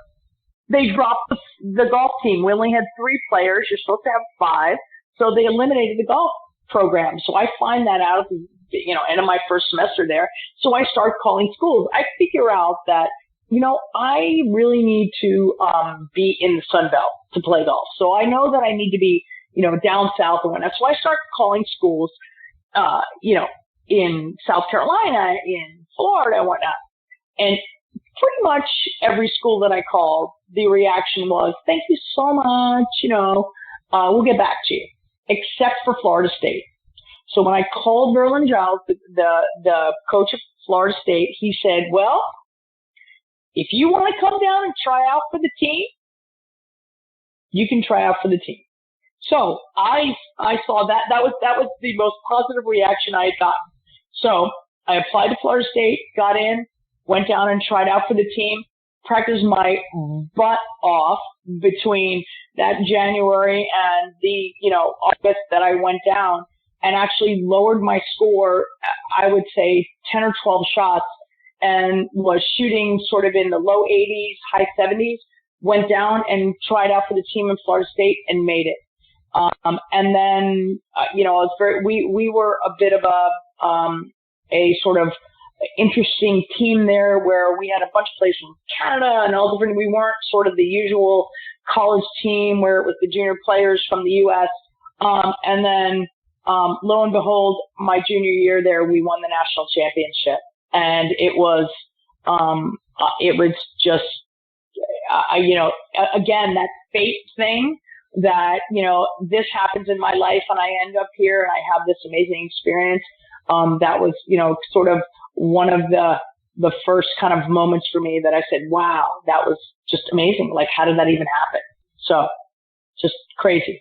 they dropped the golf team. We only had 3 players. You're supposed to have 5. So they eliminated the golf program. So I find that out at the end of my first semester there. So I start calling schools. I figure out that, I really need to be in the Sun Belt to play golf. So I know that I need to be, down south and whatnot. So I start calling schools, in South Carolina, in Florida and whatnot. And pretty much every school that I called, the reaction was, "Thank you so much, we'll get back to you," except for Florida State. So when I called Verlin Giles, the coach of Florida State, he said, "Well, if you want to come down and try out for the team, you can try out for the team." So I saw that was the most positive reaction I had gotten. So I applied to Florida State, got in, went down and tried out for the team, practiced my butt off between that January and the, August that I went down, and actually lowered my score, I would say 10 or 12 shots, and was shooting sort of in the low 80s, high 70s, went down and tried out for the team in Florida State and made it. And then, we were a bit of a sort of interesting team there, where we had a bunch of players from Canada and all different. We weren't sort of the usual college team where it was the junior players from the U.S. And then, lo and behold, my junior year there, we won the national championship, and it was just, again, that fate thing that, this happens in my life and I end up here and I have this amazing experience. That was, sort of one of the first kind of moments for me that I said, wow, that was just amazing. Like, how did that even happen? So just crazy.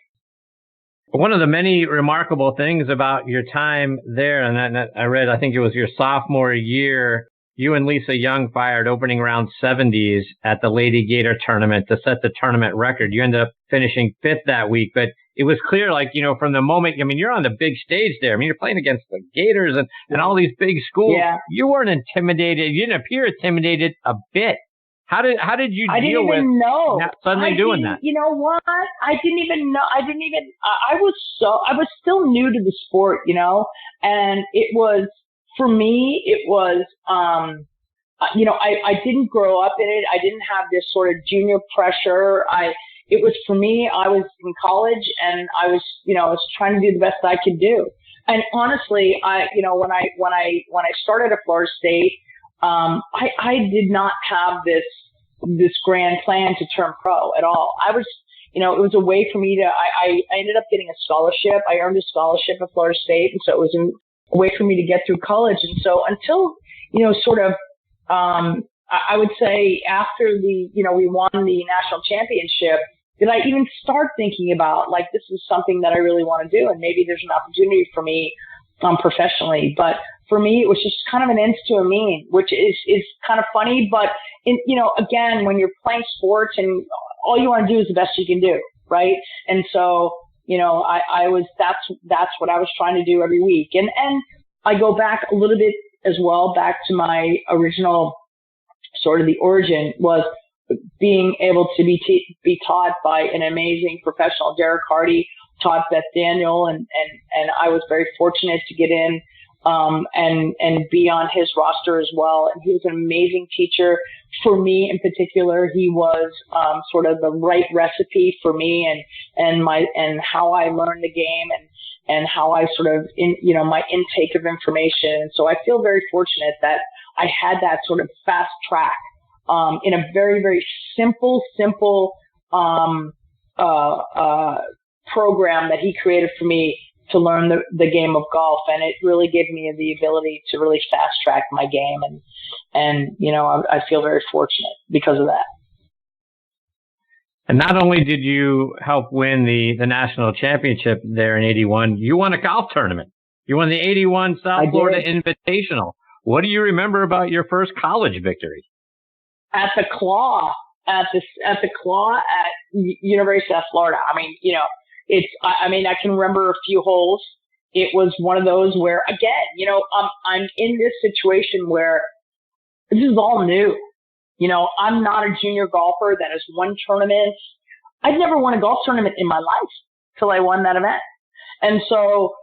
One of the many remarkable things about your time there, and I read, I think it was your sophomore year, you and Lisa Young fired opening round 70s at the Lady Gator tournament to set the tournament record. You ended up finishing 5th that week, but it was clear, from the moment, you're on the big stage there. You're playing against the Gators and all these big schools. Yeah. You weren't intimidated. You didn't appear intimidated a bit. How did you deal with suddenly doing that? You know what? I didn't even know. I was still new to the sport, and it was, for me, it was, I didn't grow up in it. I didn't have this sort of junior pressure. It was, for me, I was in college and I was trying to do the best I could do. And honestly, when I started at Florida State, I did not have this grand plan to turn pro at all. I was, it was a way for me to, I ended up getting a scholarship. I earned a scholarship at Florida State. And so it was a way for me to get through college. And so until, I would say after we won the national championship, did I even start thinking about, this is something that I really want to do, and maybe there's an opportunity for me professionally. But for me, it was just kind of an ends to a mean, which is kind of funny. But, again, when you're playing sports and all you want to do is the best you can do, right? And so, that's what I was trying to do every week. And I go back a little bit as well, back to my original sort of the origin was being able to be taught by an amazing professional. Derek Hardy taught Beth Daniel, and I was very fortunate to get in and be on his roster as well. And he was an amazing teacher for me in particular. He was sort of the right recipe for me and how I learned the game and how I sort of my intake of information. So I feel very fortunate that I had that sort of fast track in a very, very simple program that he created for me to learn the game of golf, and it really gave me the ability to really fast track my game, and I feel very fortunate because of that. And not only did you help win the national championship there in '81, you won a golf tournament. You won the '81 South Florida Invitational. What do you remember about your first college victory? At the Claw, at University of South Florida. I mean, I can remember a few holes. It was one of those where, again, I'm in this situation where this is all new. I'm not a junior golfer that has won tournaments. I'd never won a golf tournament in my life till I won that event. And so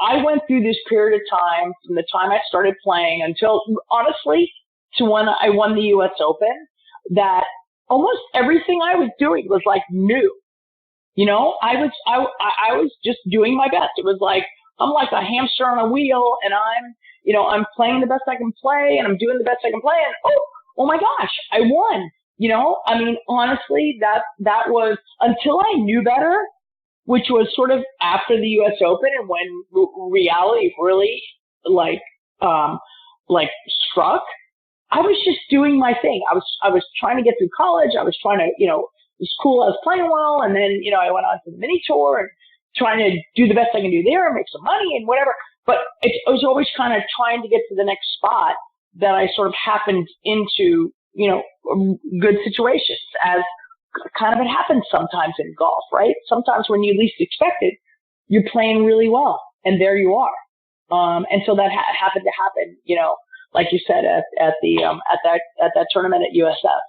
I went through this period of time from the time I started playing until, honestly, to when I won the U.S. Open, that almost everything I was doing was like new. I was just doing my best. It was like, I'm like a hamster on a wheel, and I'm playing the best I can play, and I'm doing the best I can play, and oh my gosh, I won. Honestly, that was until I knew better, which was sort of after the U.S. Open and when reality really struck. I was just doing my thing. I was trying to get through college. I was trying to, it was cool. I was playing well. And then, I went on to the mini tour and trying to do the best I can do there and make some money and whatever. But it was always kind of trying to get to the next spot that I sort of happened into, good situations, as kind of it happens sometimes in golf, right? Sometimes when you least expect it, you're playing really well, and there you are. And so that happened to happen, like you said, at that tournament at USF.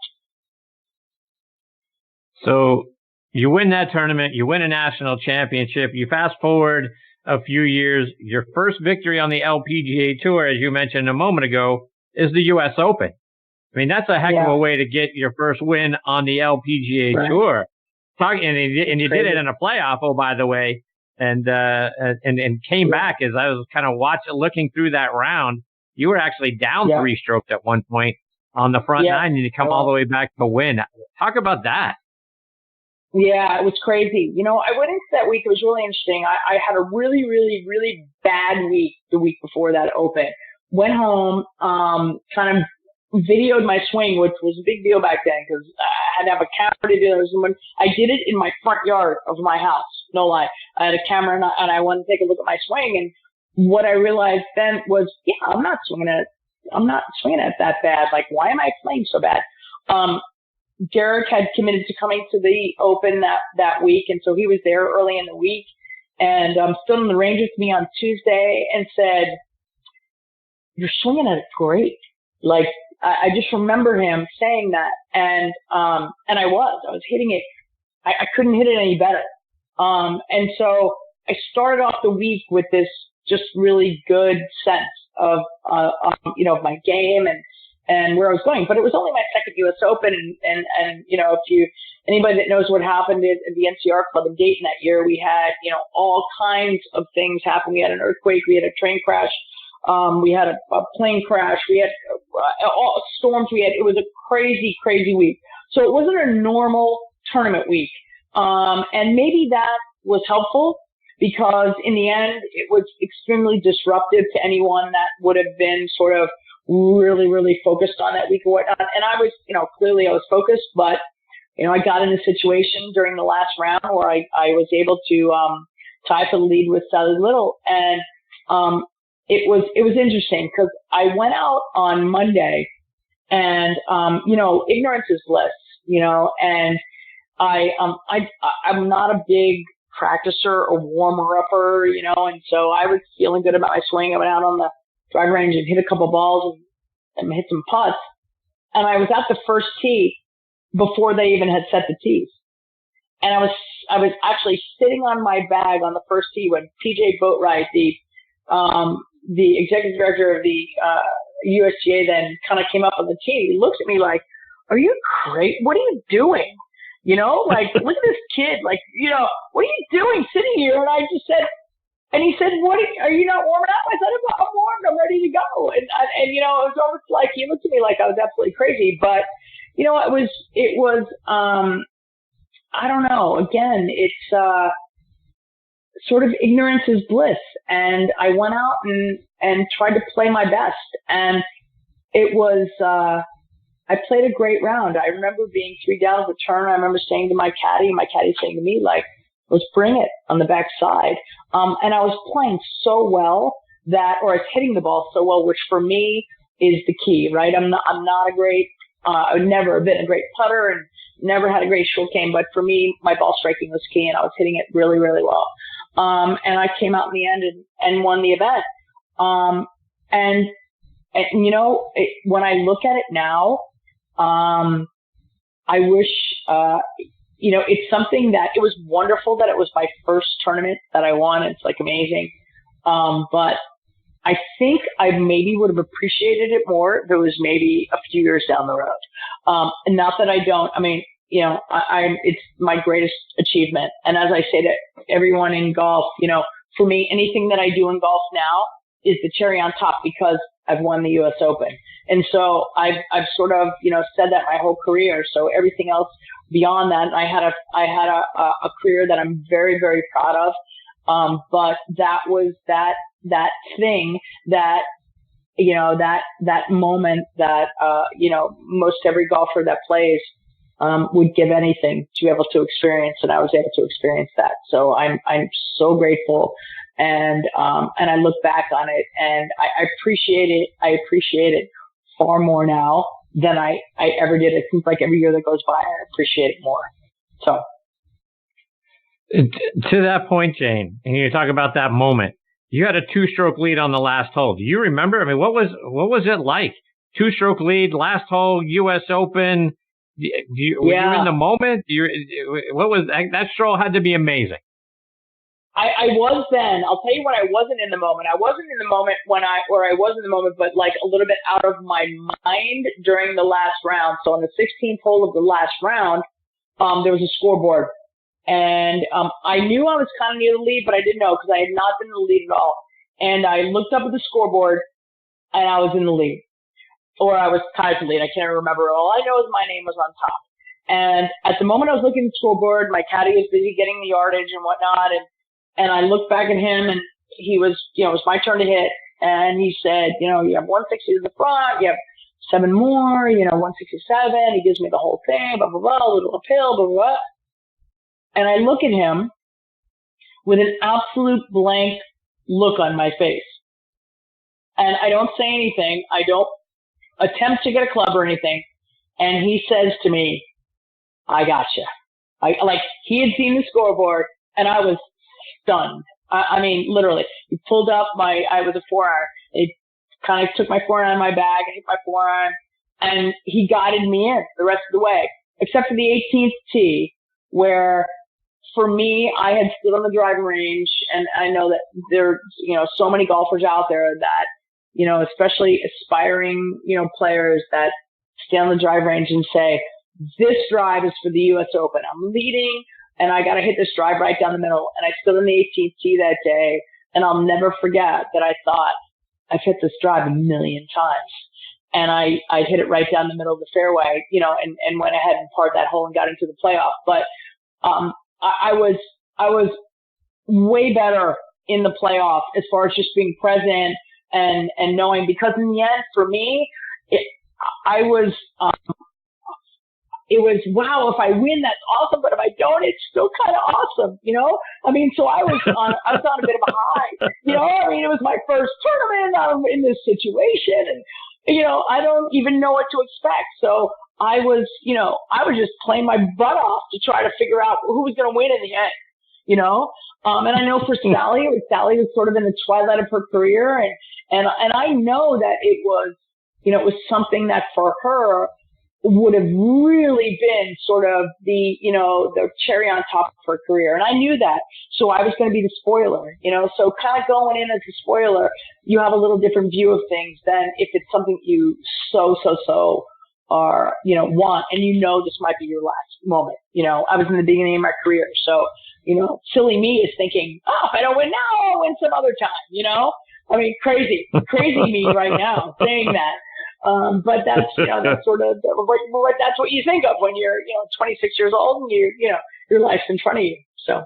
So you win that tournament, you win a national championship. You fast forward a few years, your first victory on the LPGA Tour, as you mentioned a moment ago, is the U.S. Open. I mean, that's a heck of a way to get your first win on the LPGA Tour. And you did it in a playoff, by the way, and came back. As I was kind of looking through that round, you were actually down 3 strokes at one point on the front nine, and you come all the way back to win. Talk about that. Yeah, it was crazy. I went into that week. It was really interesting. I had a really, really, really bad week the week before that Open. Went home, kind of videoed my swing, which was a big deal back then because I had to have a camera to do it. I did it in my front yard of my house. No lie. I had a camera and I wanted to take a look at my swing. And what I realized then was, I'm not swinging it that bad. Like, why am I playing so bad? Derek had committed to coming to the Open that week. And so he was there early in the week and stood on the range with me on Tuesday and said, "You're swinging it great." Like, I just remember him saying that, and I was hitting it. I couldn't hit it any better. And so I started off the week with this just really good sense of my game and where I was going. But it was only my second U.S. Open, and if anybody that knows what happened at the NCR Club in Dayton that year, we had all kinds of things happen. We had an earthquake, we had a train crash. We had a plane crash. We had all storms. It was a crazy, crazy week. So it wasn't a normal tournament week. And maybe that was helpful because in the end, it was extremely disruptive to anyone that would have been sort of really, really focused on that week or whatnot. And I was, clearly I was focused, but, I got in a situation during the last round where I was able to tie for the lead with Sally Little. And it was interesting because I went out on Monday and, ignorance is bliss, and I'm not a big practicer or warmer-upper, and so I was feeling good about my swing. I went out on the driving range and hit a couple balls and hit some putts. And I was at the first tee before they even had set the tees. And I was actually sitting on my bag on the first tee when PJ Boatwright, the executive director of the USGA, then kind of came up on the tee. He looks at me like, "Are you crazy? What are you doing? Like, look at this kid. Like, what are you doing sitting here?" And I just said, and he said, "What are you not warming up?" I said, "I'm warmed. I'm ready to go." And it was almost like he looked at me like I was absolutely crazy. But, it was, I don't know. Again, it's, sort of ignorance is bliss. And I went out and tried to play my best. And it was, I played a great round. I remember being 3 down the turn. I remember saying to my caddy, and my caddy saying to me, like, let's bring it on the backside. And I was playing so well that, or I was hitting the ball so well, which for me is the key, right? I'm not a great, I've never been a great putter and never had a great short game, but for me, my ball striking was key, and I was hitting it really, really well. And I came out in the end and won the event. And you know, when I look at it now, I wish, you know, it's something that it was wonderful that it was my first tournament that I won. It's like amazing. But I think I maybe would have appreciated it more if it was maybe a few years down the road. And not that I don't, I mean, you know, it's my greatest achievement. And as I say to everyone in golf, you know, for me, anything that I do in golf now is the cherry on top because I've won the U.S. Open. And so I've sort of, you know, said that my whole career. So everything else beyond that, I had a career that I'm very, very proud of. But that was that thing that, you know, that moment that, you know, most every golfer that plays, would give anything to be able to experience. And I was able to experience that. So I'm so grateful. And I look back on it and I appreciate it. I appreciate it far more now than I ever did. It seems like every year that goes by, I appreciate it more. So. To that point, Jane, and you talk about that moment, you had a 2-stroke lead on the last hole. Do you remember? I mean, what was it like? 2-stroke lead, last hole, U.S. Open. Were you in the moment? What was that stroll had to be amazing. I was then. I'll tell you when I wasn't in the moment. I wasn't in the moment I was in the moment, but like a little bit out of my mind during the last round. So on the 16th hole of the last round, there was a scoreboard. And I knew I was kind of near the lead, but I didn't know because I had not been in the lead at all. And I looked up at the scoreboard, and I was in the lead. Or I was tied to lead. I can't remember. All I know is my name was on top. And at the moment I was looking at the scoreboard, my caddy was busy getting the yardage and whatnot. And I looked back at him, and he was, you know, it was my turn to hit. And he said, you know, you have 160 to the front, you have 7 more, you know, 167. He gives me the whole thing, blah, blah, blah, a little uphill, blah, blah, blah. And I look at him with an absolute blank look on my face. And I don't say anything. I don't attempt to get a club or anything. And he says to me, I gotcha. Like he had seen the scoreboard and I was stunned. I mean, literally, he pulled up I was a forearm. He kind of took my forearm out of my bag and hit my forearm, and he guided me in the rest of the way, except for the 18th tee, where for me, I had stood on the driving range, and I know that there, you know, so many golfers out there that, you know, especially aspiring, you know, players that stand on the drive range and say, this drive is for the U.S. Open. I'm leading, and I got to hit this drive right down the middle. And I stood on the 18th tee that day, and I'll never forget that I thought, I've hit this drive a million times. And I hit it right down the middle of the fairway, you know, and went ahead and parred that hole and got into the playoff. But I was way better in the playoff as far as just being present and knowing, because in the end, for me, it was, wow, if I win, that's awesome. But if I don't, it's still kind of awesome, you know? I mean, so I was on a bit of a high, you know? I mean, it was my first tournament. I'm in this situation, and, you know, I don't even know what to expect. So I was just playing my butt off to try to figure out who was going to win in the end, you know? And I know for Sally was sort of in the twilight of her career. And I know that it was, you know, it was something that for her would have really been sort of the, you know, the cherry on top of her career. And I knew that. So I was going to be the spoiler, you know, so kind of going in as a spoiler, you have a little different view of things than if it's something you so are, you know, want, and you know, this might be your last moment. You know, I was in the beginning of my career. So, you know, silly me is thinking, oh, if I don't win now, I'll win some other time, you know? I mean, crazy me right now saying that. But that's, you know, that's sort of, that's what you think of when you're, you know, 26 years old and you know, your life's in front of you. So.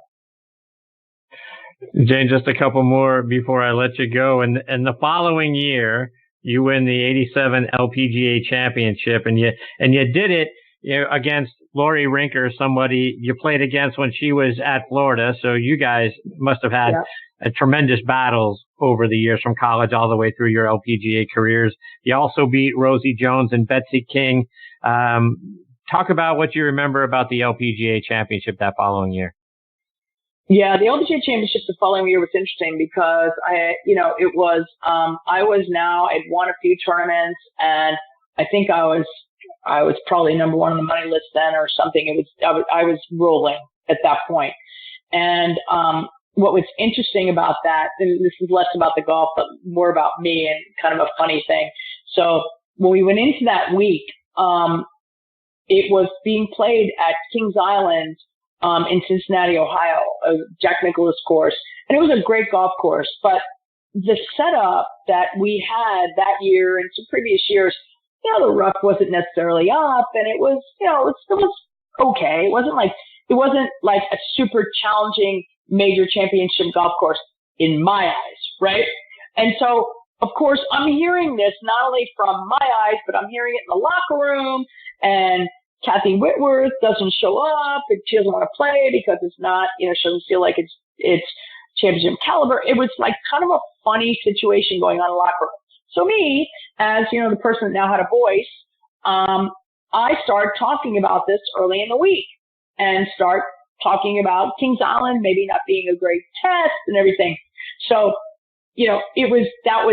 Jane, just a couple more before I let you go. And the following year, you win the '87 LPGA Championship, and you did it, against Lori Rinker, somebody you played against when she was at Florida. So you guys must have had tremendous battles over the years from college all the way through your LPGA careers. You also beat Rosie Jones and Betsy King. Talk about what you remember about the LPGA Championship that following year. Yeah, the LPGA Championship the following year was interesting because I'd won a few tournaments, and I think I was probably number one on the money list then or something. I was rolling at that point. And what was interesting about that, and this is less about the golf, but more about me and kind of a funny thing. So when we went into that week, it was being played at Kings Island in Cincinnati, Ohio, a Jack Nicklaus course. And it was a great golf course. But the setup that we had that year and some previous years, the rough wasn't necessarily up, and it was, it was okay. It wasn't like a super challenging major championship golf course in my eyes, right? And so, of course, I'm hearing this not only from my eyes, but I'm hearing it in the locker room, and Kathy Whitworth doesn't show up, and she doesn't want to play because it's not, she doesn't feel like it's championship caliber. It was like kind of a funny situation going on in the locker room. So me, as, the person that now had a voice, I started talking about this early in the week and start talking about Kings Island maybe not being a great test and everything. So, that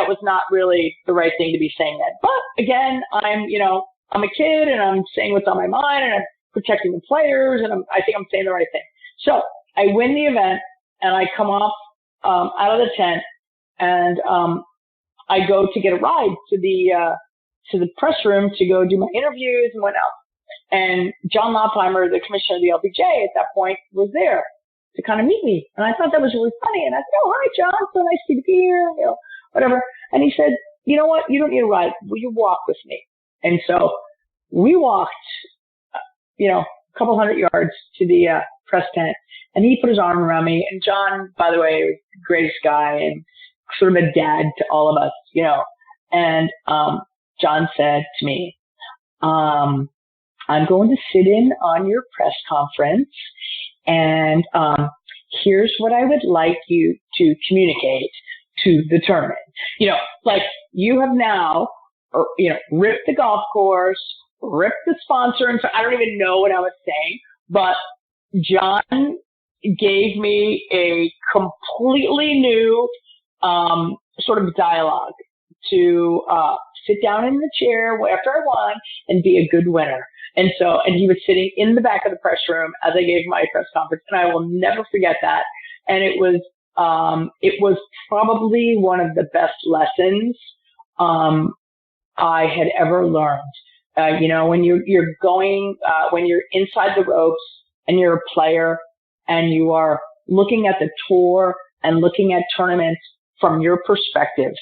was not really the right thing to be saying that. But again, I'm a kid and I'm saying what's on my mind and I'm protecting the players and I think I'm saying the right thing. So I win the event and I come off, out of the tent. And I go to get a ride to the press room to go do my interviews and whatnot. And John Lopheimer, the commissioner of the LPGA at that point, was there to kind of meet me. And I thought that was really funny. And I said, "Oh, hi, John. So nice to be here," whatever. And he said, "You know what? You don't need a ride. Will you walk with me?" And so we walked, a couple hundred yards to the press tent. And he put his arm around me. And John, by the way, was the greatest guy and sort of a dad to all of us, and John said to me, "I'm going to sit in on your press conference, and here's what I would like you to communicate to the tournament. Like you have now, ripped the golf course, ripped the sponsor, and so I don't even know what I was saying, but John gave me a completely new sort of dialogue to sit down in the chair after I won and be a good winner." And he was sitting in the back of the press room as I gave my press conference, and I will never forget that. And it was probably one of the best lessons I had ever learned. When you're going, when you're inside the ropes and you're a player and you are looking at the tour and looking at tournaments from your perspective,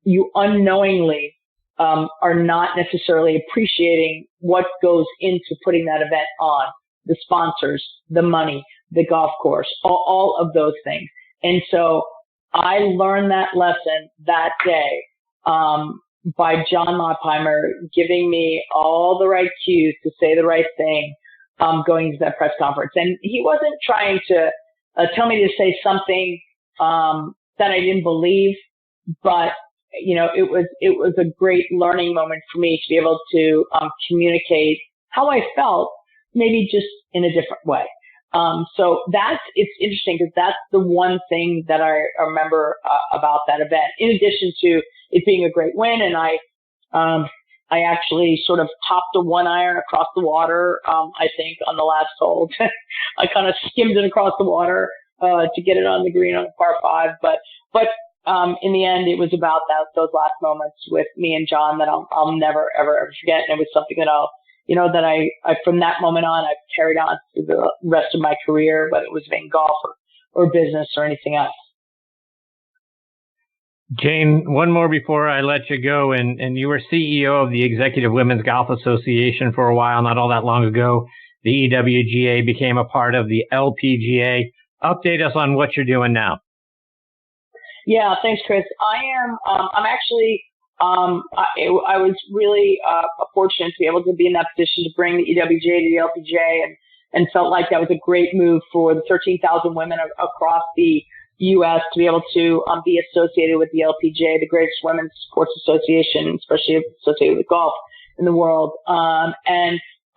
you unknowingly are not necessarily appreciating what goes into putting that event on, the sponsors, the money, the golf course, all of those things. And so I learned that lesson that day by John Lopheimer giving me all the right cues to say the right thing going to that press conference. And he wasn't trying to tell me to say something that I didn't believe, but it was a great learning moment for me to be able to communicate how I felt, maybe just in a different way. So it's interesting because that's the one thing that I remember about that event, in addition to it being a great win. And I actually sort of topped a 1-iron across the water, I think, on the last hole. I kind of skimmed it across the water to get it on the green on the par 5. But in the end, it was about those last moments with me and John that I'll never, ever forget. And it was something that that I from that moment on, I've carried on through the rest of my career, whether it was in golf or business or anything else. Jane, one more before I let you go. And you were CEO of the Executive Women's Golf Association for a while, not all that long ago. the EWGA became a part of the LPGA. Update us on what you're doing now. Yeah, thanks, Chris. I'm actually, I was really fortunate to be able to be in that position to bring the EWGA to the LPGA, and felt like that was a great move for the 13,000 women across the U.S. to be able to be associated with the LPGA, the greatest women's sports association, especially associated with golf in the world. As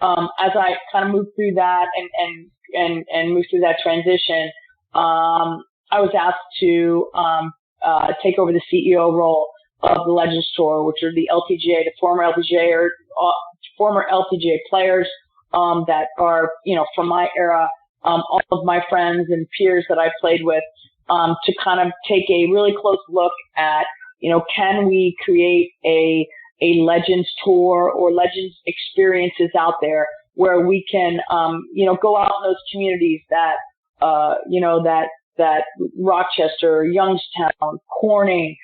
I kind of moved through that and moved through that transition, I was asked to take over the CEO role of the Legends Tour, which are the LPGA, the former LPGA players that are, from my era, all of my friends and peers that I played with, to kind of take a really close look at, can we create a Legends Tour or Legends experiences out there where we can, go out in those communities that, that Rochester, Youngstown, Corning,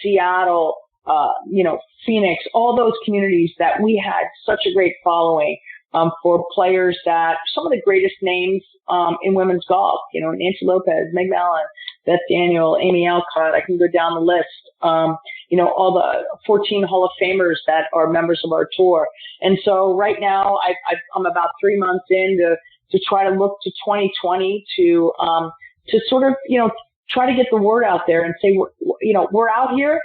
Seattle, Phoenix, all those communities that we had such a great following, for players that some of the greatest names, in women's golf, Nancy Lopez, Meg Mallon, Beth Daniel, Amy Alcott, I can go down the list, all the 14 Hall of Famers that are members of our tour. And so right now I'm about 3 months in to try to look to 2020 to sort of, try to get the word out there and say, we're out here.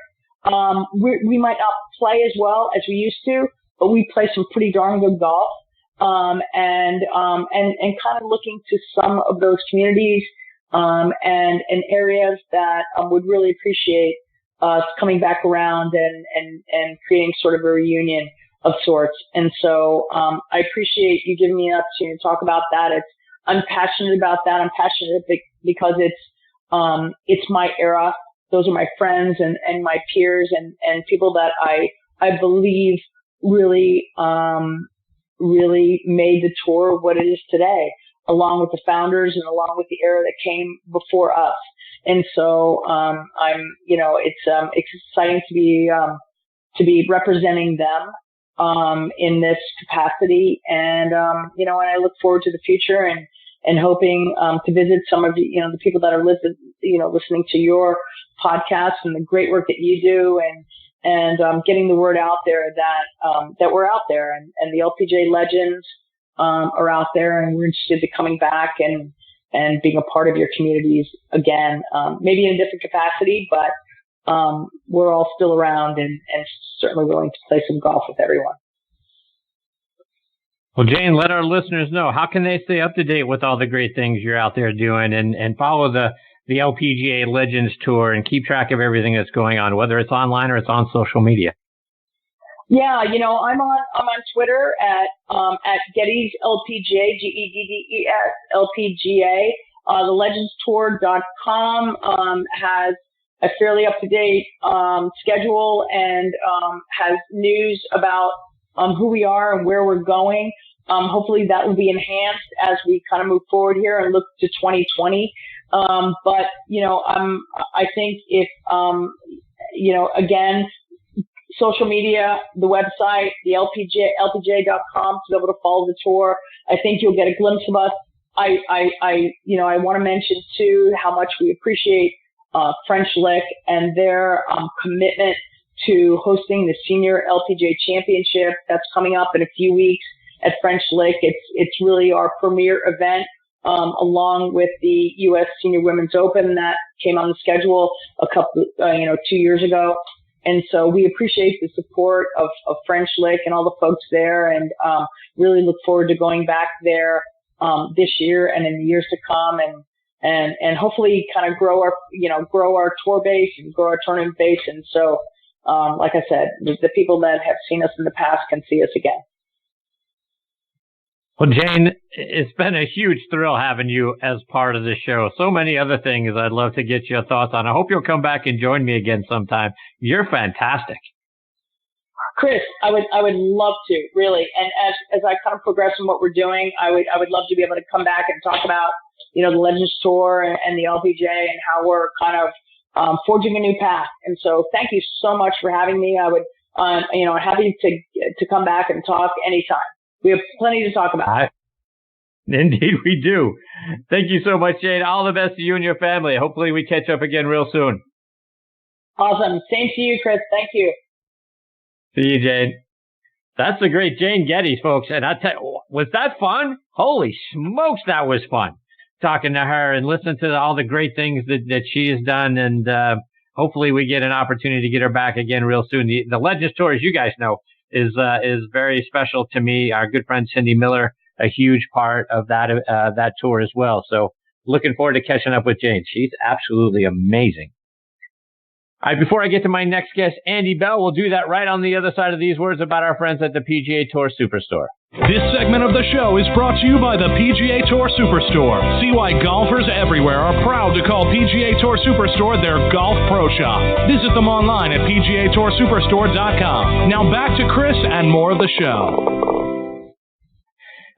We might not play as well as we used to, but we play some pretty darn good golf. And kind of looking to some of those communities, and areas that would really appreciate us coming back around and creating sort of a reunion of sorts. And so, I appreciate you giving me an opportunity to talk about that. I'm passionate about that. I'm passionate because it's my era. Those are my friends and my peers and people that I believe really made the tour what it is today, along with the founders and along with the era that came before us. And so, it's exciting to be representing them, in this capacity. And, and I look forward to the future and hoping, to visit some of the people that are listening to your podcast and the great work that you do and getting the word out there that we're out there and the LPGA legends, are out there, and we're interested in coming back and being a part of your communities again, maybe in a different capacity, but, we're all still around and certainly willing to play some golf with everyone. Well, Jane, let our listeners know, how can they stay up to date with all the great things you're out there doing and follow the LPGA Legends Tour and keep track of everything that's going on, whether it's online or it's on social media? Yeah, I'm on Twitter at Geddes LPGA, GEDDES LPGA. The legendstour.com has a fairly up-to-date schedule and has news about who we are and where we're going. Hopefully that will be enhanced as we kind of move forward here and look to 2020. But I think if again, social media, the website, the LPGA.com to be able to follow the tour, I think you'll get a glimpse of us. I want to mention too how much we appreciate French Lick and their commitment to hosting the Senior LPGA Championship that's coming up in a few weeks at French Lick. It's really our premier event, along with the U.S. Senior Women's Open that came on the schedule a couple, 2 years ago. And so we appreciate the support of French Lick and all the folks there, and really look forward to going back there this year and in the years to come, and hopefully kind of grow our tour base and grow our tournament base. And so, like I said, the people that have seen us in the past can see us again. Well, Jane, it's been a huge thrill having you as part of the show. So many other things I'd love to get your thoughts on. I hope you'll come back and join me again sometime. You're fantastic. Chris, I would love to, really. And as I kind of progress in what we're doing, I would love to be able to come back and talk about, the Legends Tour and the LPGA and how we're kind of forging a new path. And so thank you so much for having me. I would, happy to come back and talk anytime. we have plenty to talk about. Indeed, we do. Thank you so much, Jane. All the best to you and your family. Hopefully we catch up again real soon. Awesome. Same to you, Chris. Thank you. See you, Jane. That's the great Jane Geddes, folks. And I tell you, was that fun? Holy smokes, that was fun. Talking to her and listening to all the great things that she has done. And hopefully we get an opportunity to get her back again real soon. The Legends Tour, as you guys know, is very special to me. Our good friend Cindy Miller, a huge part of that tour as well. So looking forward to catching up with Jane. She's absolutely amazing. All right, before I get to my next guest, Andy Bell, we'll do that right on the other side of these words about our friends at the PGA Tour Superstore. This segment of the show is brought to you by the PGA Tour Superstore. See why golfers everywhere are proud to call PGA Tour Superstore their golf pro shop. Visit them online at PGATourSuperstore.com. Now back to Chris and more of the show.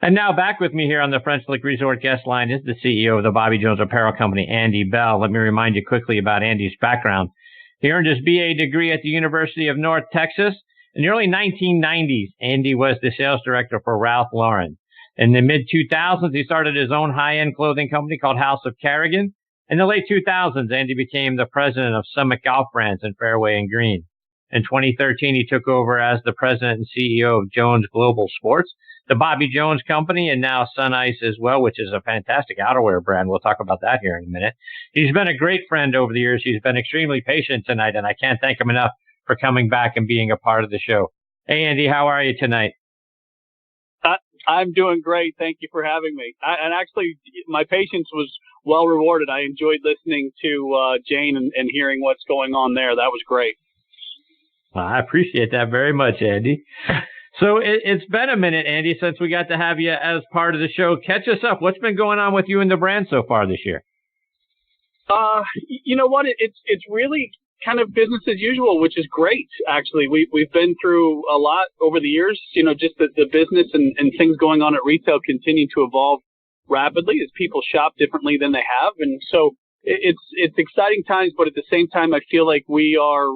And now back with me here on the French Lick Resort guest line is the CEO of the Bobby Jones Apparel Company, Andy Bell. Let me remind you quickly about Andy's background. He earned his BA degree at the University of North Texas. In the early 1990s, Andy was the sales director for Ralph Lauren. In the mid-2000s, he started his own high-end clothing company called House of Carrigan. In the late 2000s, Andy became the president of Summit Golf Brands in Fairway and Green. In 2013, he took over as the president and CEO of Jones Global Sports, the Bobby Jones Company, and now Sun Ice as well, which is a fantastic outerwear brand. We'll talk about that here in a minute. He's been a great friend over the years. He's been extremely patient tonight, and I can't thank him enough for coming back and being a part of the show. Hey, Andy, how are you tonight? I'm doing great. Thank you for having me. And actually, my patience was well rewarded. I enjoyed listening to Jane and hearing what's going on there. That was great. Well, I appreciate that very much, Andy. So it's been a minute, Andy, since we got to have you as part of the show. Catch us up. What's been going on with you and the brand so far this year? You know what? It's really kind of business as usual, which is great. Actually, we've been through a lot over the years. You know, just the business and things going on at retail continue to evolve rapidly as people shop differently than they have, and so it's exciting times. But at the same time, I feel like we are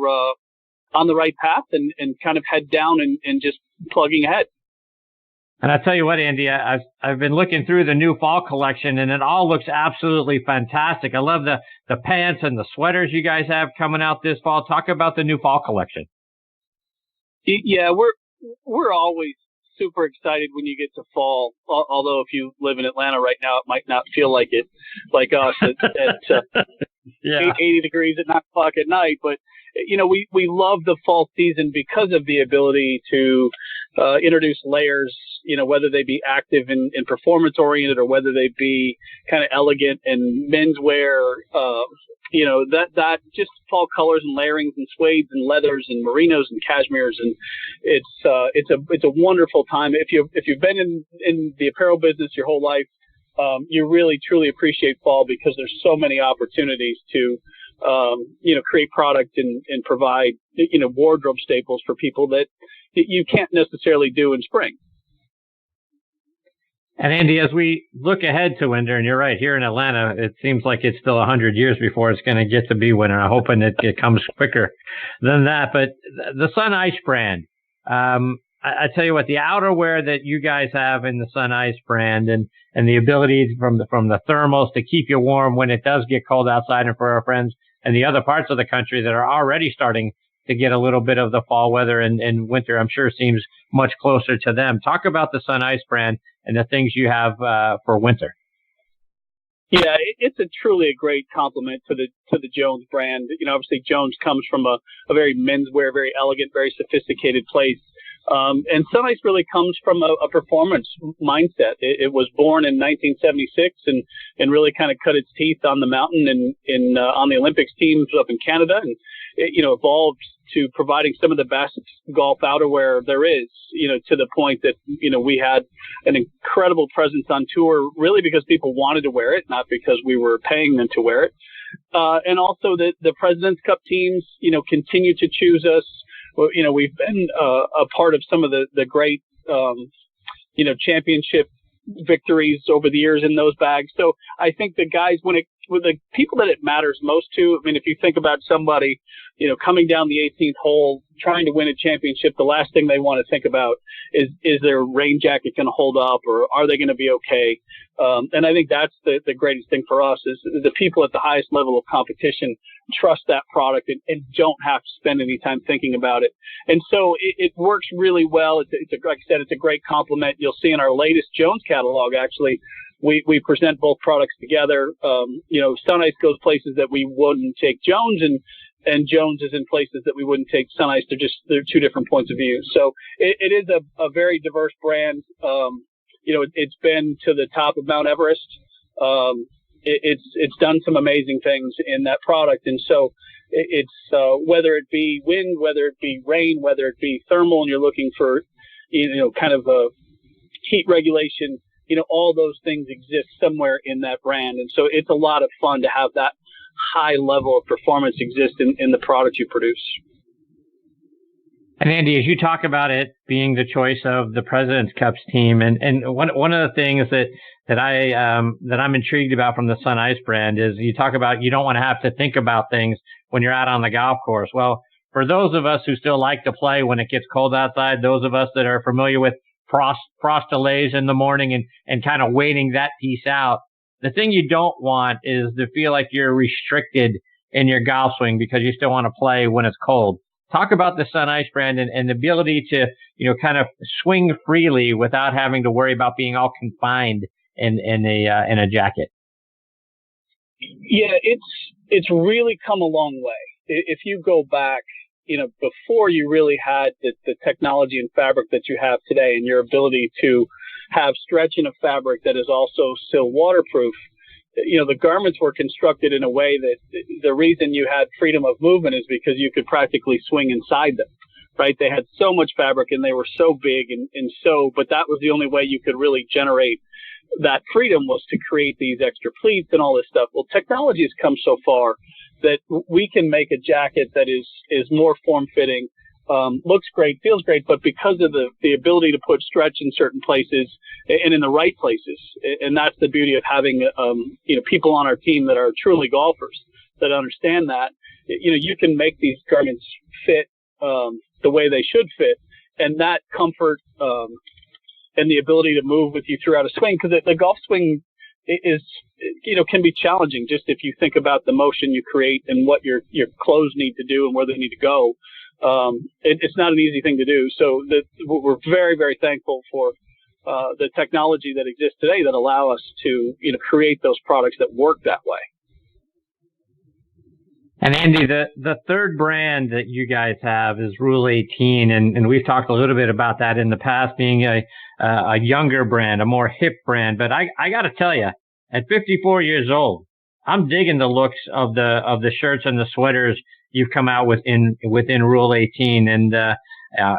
on the right path and kind of head down and just plugging ahead. And I tell you what, Andy, I've been looking through the new fall collection, and it all looks absolutely fantastic. I love the pants and the sweaters you guys have coming out this fall. Talk about the new fall collection. Yeah, we're always super excited when you get to fall. Although if you live in Atlanta right now, it might not feel like it, like us at yeah. 80 degrees at 9 o'clock at night. But you know, we love the fall season because of the ability to introduce layers, you know, whether they be active and performance oriented or whether they be kind of elegant and menswear, you know, that just fall colors and layerings and suedes and leathers and merinos and cashmeres. And it's a wonderful time. If you've been in the apparel business your whole life, you really truly appreciate fall because there's so many opportunities to you know, create product and provide, you know, wardrobe staples for people that you can't necessarily do in spring. And Andy, as we look ahead to winter, and you're right, here in Atlanta, it seems like it's still 100 years before it's going to get to be winter. I'm hoping it comes quicker than that. But the Sun Ice brand, I tell you what, the outerwear that you guys have in the Sun Ice brand and the ability from the thermals to keep you warm when it does get cold outside, and for our friends and the other parts of the country that are already starting to get a little bit of the fall weather and winter, I'm sure seems much closer to them. Talk about the Sun Ice brand and the things you have for winter. Yeah, it's truly a great compliment to the Jones brand. You know, obviously Jones comes from a very menswear, very elegant, very sophisticated place. And Sun Ice really comes from a performance mindset. It was born in 1976 and really kind of cut its teeth on the mountain and on the Olympics teams up in Canada, and it, you know, evolved to providing some of the best golf outerwear there is, you know, to the point that, you know, we had an incredible presence on tour really because people wanted to wear it, not because we were paying them to wear it. And also the President's Cup teams, you know, continue to choose us. You know, we've been a part of some of the great, you know, championship victories over the years in those bags. So I think the guys, with the people that it matters most to, I mean, if you think about somebody, coming down the 18th hole, trying to win a championship, the last thing they want to think about is their rain jacket going to hold up, or are they going to be okay? And I think that's the greatest thing for us is the people at the highest level of competition trust that product and don't have to spend any time thinking about it. And so it works really well. Like I said, it's a great complement. You'll see in our latest Jones catalog, actually, we present both products together. Sunice goes places that we wouldn't take Jones, and Jones is in places that we wouldn't take Sunice. They're two different points of view. So it is a very diverse brand. It's been to the top of Mount Everest. It's done some amazing things in that product. And so it's, whether it be wind, whether it be rain, whether it be thermal, and you're looking for, kind of a heat regulation, all those things exist somewhere in that brand. And so it's a lot of fun to have that high level of performance exist in the product you produce. And Andy, as you talk about it being the choice of the President's Cups team, and one of the things that I'm intrigued about from the Sunice brand is you talk about you don't want to have to think about things when you're out on the golf course. Well, for those of us who still like to play when it gets cold outside, those of us that are familiar with frost delays in the morning and kind of waiting that piece out, the thing you don't want is to feel like you're restricted in your golf swing because you still want to play when it's cold. Talk about the Sunice brand and the ability to, kind of swing freely without having to worry about being all confined in a jacket. Yeah, it's really come a long way. If you go back, before you really had the technology and fabric that you have today, and your ability to have stretch in a fabric that is also still waterproof, the garments were constructed in a way that the reason you had freedom of movement is because you could practically swing inside them, right? They had so much fabric and they were so big but that was the only way you could really generate that freedom, was to create these extra pleats and all this stuff. Well, technology has come so far that we can make a jacket that is more form-fitting, looks great, feels great, but because of the ability to put stretch in certain places and in the right places, and that's the beauty of having people on our team that are truly golfers that understand that, you can make these garments fit the way they should fit, and that comfort and the ability to move with you throughout a swing, because the golf swing is can be challenging just if you think about the motion you create and what your clothes need to do and where they need to go. It's not an easy thing to do. So we're very, very thankful for the technology that exists today that allow us to create those products that work that way. And Andy, the third brand that you guys have is Rule 18, and we've talked a little bit about that in the past, being a younger brand, a more hip brand. But I got to tell you, at 54 years old, I'm digging the looks of the shirts and the sweaters you've come out within Rule 18, and I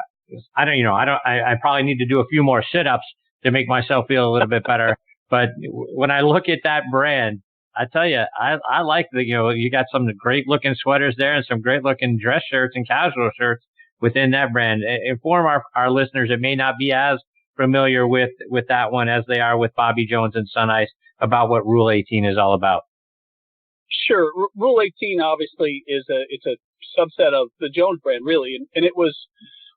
probably need to do a few more sit-ups to make myself feel a little bit better. But when I look at that brand, I tell you, I like you got some great looking sweaters there and some great looking dress shirts and casual shirts within that brand. Inform our listeners that may not be as familiar with that one as they are with Bobby Jones and Sunice about what Rule 18 is all about. Sure. Rule 18 obviously it's a subset of the Jones brand, really. And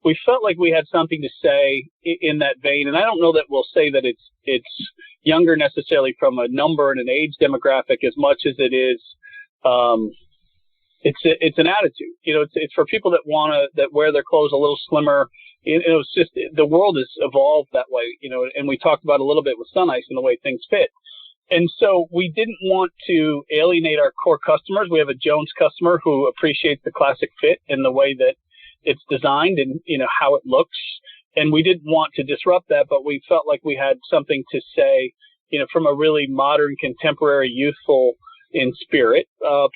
we felt like we had something to say in that vein. And I don't know that we'll say that it's younger necessarily from a number and an age demographic as much as it is, it's an attitude. It's for people that wear their clothes a little slimmer. It's just, the world has evolved that way, and we talked about a little bit with Sunice and the way things fit. And so we didn't want to alienate our core customers. We have a Jones customer who appreciates the classic fit and the way that it's designed and, how it looks. And we didn't want to disrupt that, but we felt like we had something to say, from a really modern, contemporary, youthful in spirit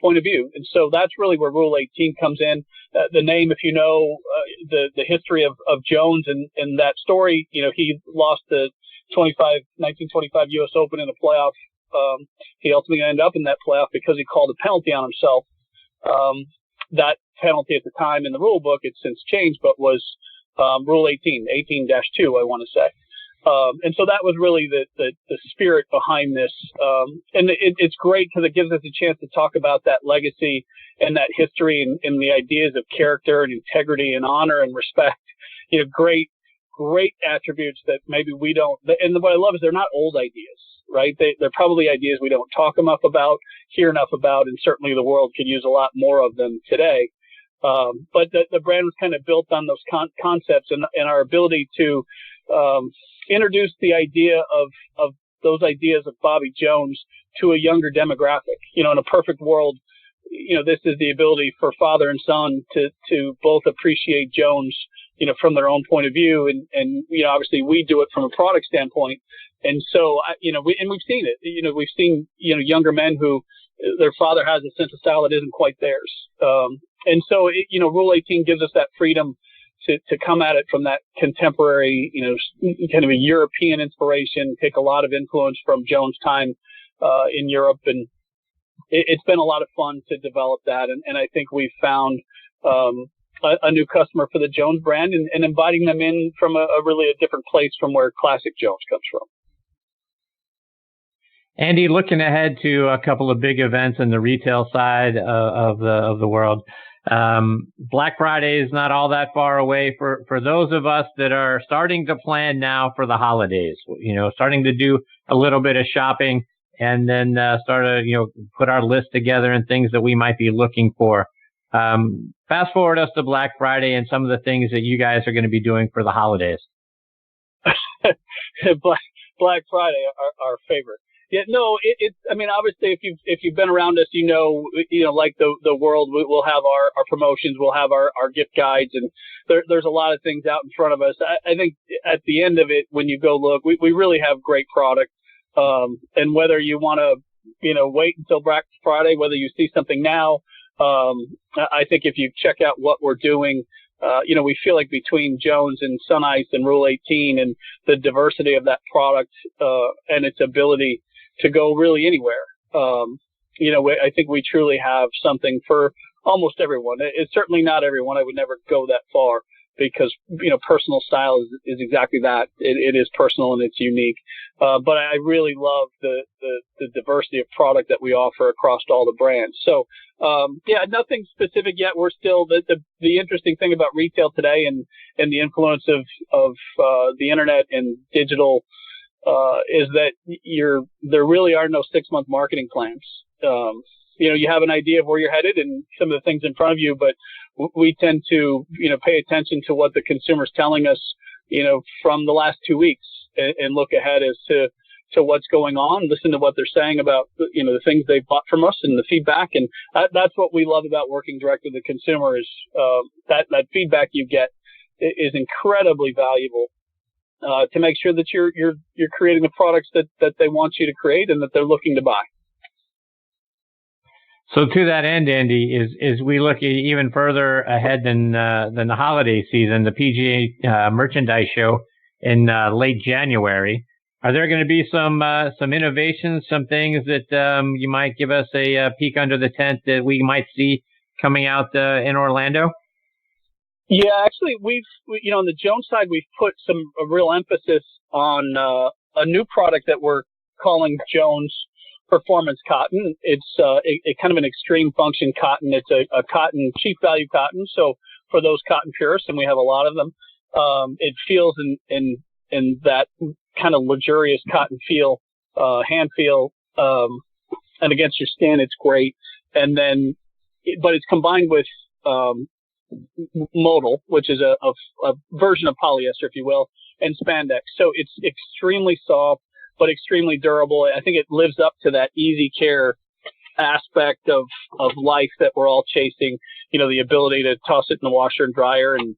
point of view. And so that's really where Rule 18 comes in. The name, if you know the history of Jones and that story, he lost the 1925 U.S. Open in the playoff. He ultimately ended up in that playoff because he called a penalty on himself. That penalty at the time in the rule book, it's since changed, but was Rule 18, 18-2, I want to say. And so that was really the spirit behind this. And it's great because it gives us a chance to talk about that legacy and that history and the ideas of character and integrity and honor and respect. Great attributes that maybe we don't. And what I love is they're not old ideas, right? They're probably ideas we don't talk enough about, hear enough about, and certainly the world could use a lot more of them today. But the brand was kind of built on those concepts and our ability to introduce the idea of those ideas of Bobby Jones to a younger demographic. In a perfect world, this is the ability for father and son to both appreciate Jones, from their own point of view. And obviously we do it from a product standpoint. And so, we've seen it. We've seen, younger men who their father has a sense of style that isn't quite theirs. And so, Rule 18 gives us that freedom to come at it from that contemporary, kind of a European inspiration, take a lot of influence from Jones' time in Europe. And it's been a lot of fun to develop that. And I think we've found a new customer for the Jones brand and inviting them in from a really a different place from where classic Jones comes from. Andy, looking ahead to a couple of big events in the retail side of the world. Black Friday is not all that far away for those of us that are starting to plan now for the holidays, starting to do a little bit of shopping and then start to, put our list together and things that we might be looking for. Fast forward us to Black Friday and some of the things that you guys are going to be doing for the holidays. Black Friday, our favorite. Yeah, no, it's. I mean, obviously, if you've been around us, like the world, we'll have our promotions, we'll have our gift guides, and there's a lot of things out in front of us. I think at the end of it, when you go look, we really have great product. And whether you want to, wait until Black Friday, whether you see something now, I think if you check out what we're doing, we feel like between Jones and Sunice and Rule 18 and the diversity of that product and its ability to go really anywhere. I think we truly have something for almost everyone. It's certainly not everyone. I would never go that far because, personal style is exactly that. It is personal and it's unique. But I really love the diversity of product that we offer across all the brands. So, nothing specific yet. We're still the interesting thing about retail today and the influence of the internet and digital is that there really are no 6-month marketing plans. You have an idea of where you're headed and some of the things in front of you, but we tend to, pay attention to what the consumer's telling us, from the last 2 weeks and look ahead as to what's going on, listen to what they're saying about, the things they bought from us and the feedback. And that's what we love about working direct with the consumer is that feedback you get is incredibly valuable. To make sure that you're creating the products that they want you to create and that they're looking to buy. So to that end, Andy, is we look even further ahead than the holiday season, the PGA merchandise show in late January. Are there going to be some innovations, some things that you might give us a peek under the tent that we might see coming out in Orlando? Yeah, actually, on the Jones side, we've put a real emphasis on a new product that we're calling Jones Performance Cotton. It's a kind of an extreme function cotton. It's a cotton, cheap value cotton. So for those cotton purists, and we have a lot of them, it feels in that kind of luxurious cotton feel, hand feel, and against your skin, it's great. And then, but it's combined with modal, which is a version of polyester, if you will, and spandex. So it's extremely soft, but extremely durable. I think it lives up to that easy care aspect of life that we're all chasing, the ability to toss it in the washer and dryer and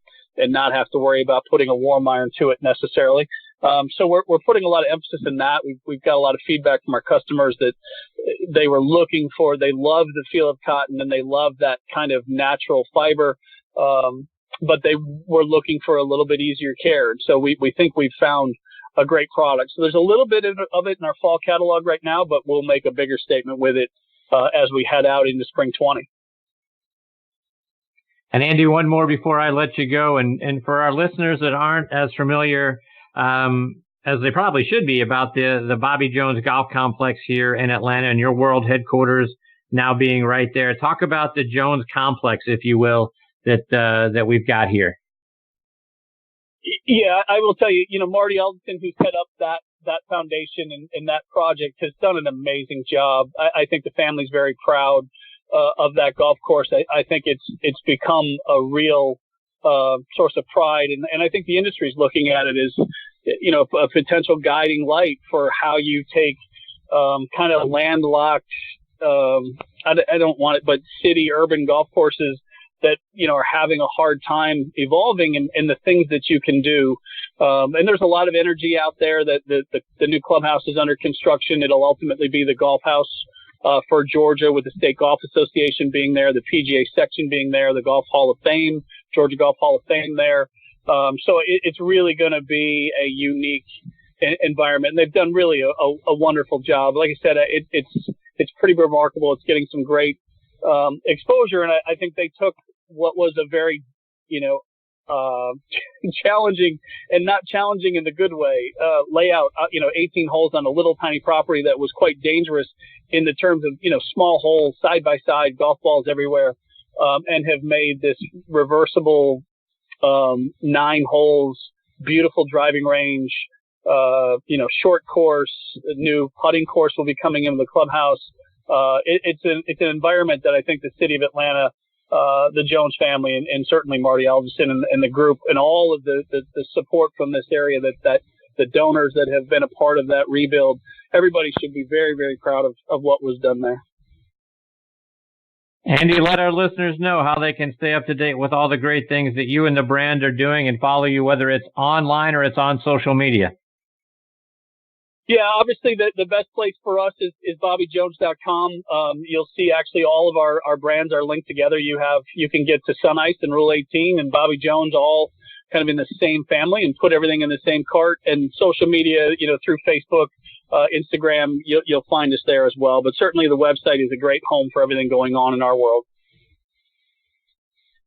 not have to worry about putting a warm iron to it necessarily. So we're putting a lot of emphasis in that. We've got a lot of feedback from our customers that they were looking for. They love the feel of cotton and they love that kind of natural fiber. But they were looking for a little bit easier care. And so we think we've found a great product. So there's a little bit of it in our fall catalog right now, but we'll make a bigger statement with it as we head out into spring 20. And Andy, one more before I let you go. And for our listeners that aren't as familiar, as they probably should be, about the Bobby Jones Golf Complex here in Atlanta and your world headquarters now being right there. Talk about the Jones Complex, if you will, that we've got here. Yeah, I will tell you, Marty Alderson, who set up that foundation and that project, has done an amazing job. I think the family's very proud of that golf course. I think it's become a real source of pride, and I think the industry is looking at it as a potential guiding light for how you take kind of landlocked, I don't want it, but city urban golf courses that are having a hard time evolving, and the things that you can do. And there's a lot of energy out there. That the new clubhouse is under construction. It'll ultimately be the golf house for Georgia, with the State Golf Association being there, the PGA section being there, the Golf Hall of Fame, Georgia Golf Hall of Fame there. So it's really going to be a unique environment. And they've done really a wonderful job. Like I said, it's pretty remarkable. It's getting some great exposure. And I think they took what was a very, challenging, and not challenging in the good way, layout, 18 holes on a little tiny property that was quite dangerous in the terms of, small holes, side by side, golf balls everywhere, and have made this reversible 9 holes, beautiful driving range, short course, a new putting course will be coming into the clubhouse. It's an environment that I think the city of Atlanta, the Jones family, and certainly Marty Alderson and the group, and all of the support from this area, that the donors that have been a part of that rebuild, everybody should be very, very proud of what was done there. Andy, let our listeners know how they can stay up to date with all the great things that you and the brand are doing and follow you, whether it's online or it's on social media. Yeah, obviously the best place for us is BobbyJones.com. You'll see actually all of our brands are linked together. You can get to Sunice and Rule 18 and Bobby Jones all kind of in the same family, and put everything in the same cart. And social media, through Facebook, Instagram, you'll find us there as well. But certainly the website is a great home for everything going on in our world.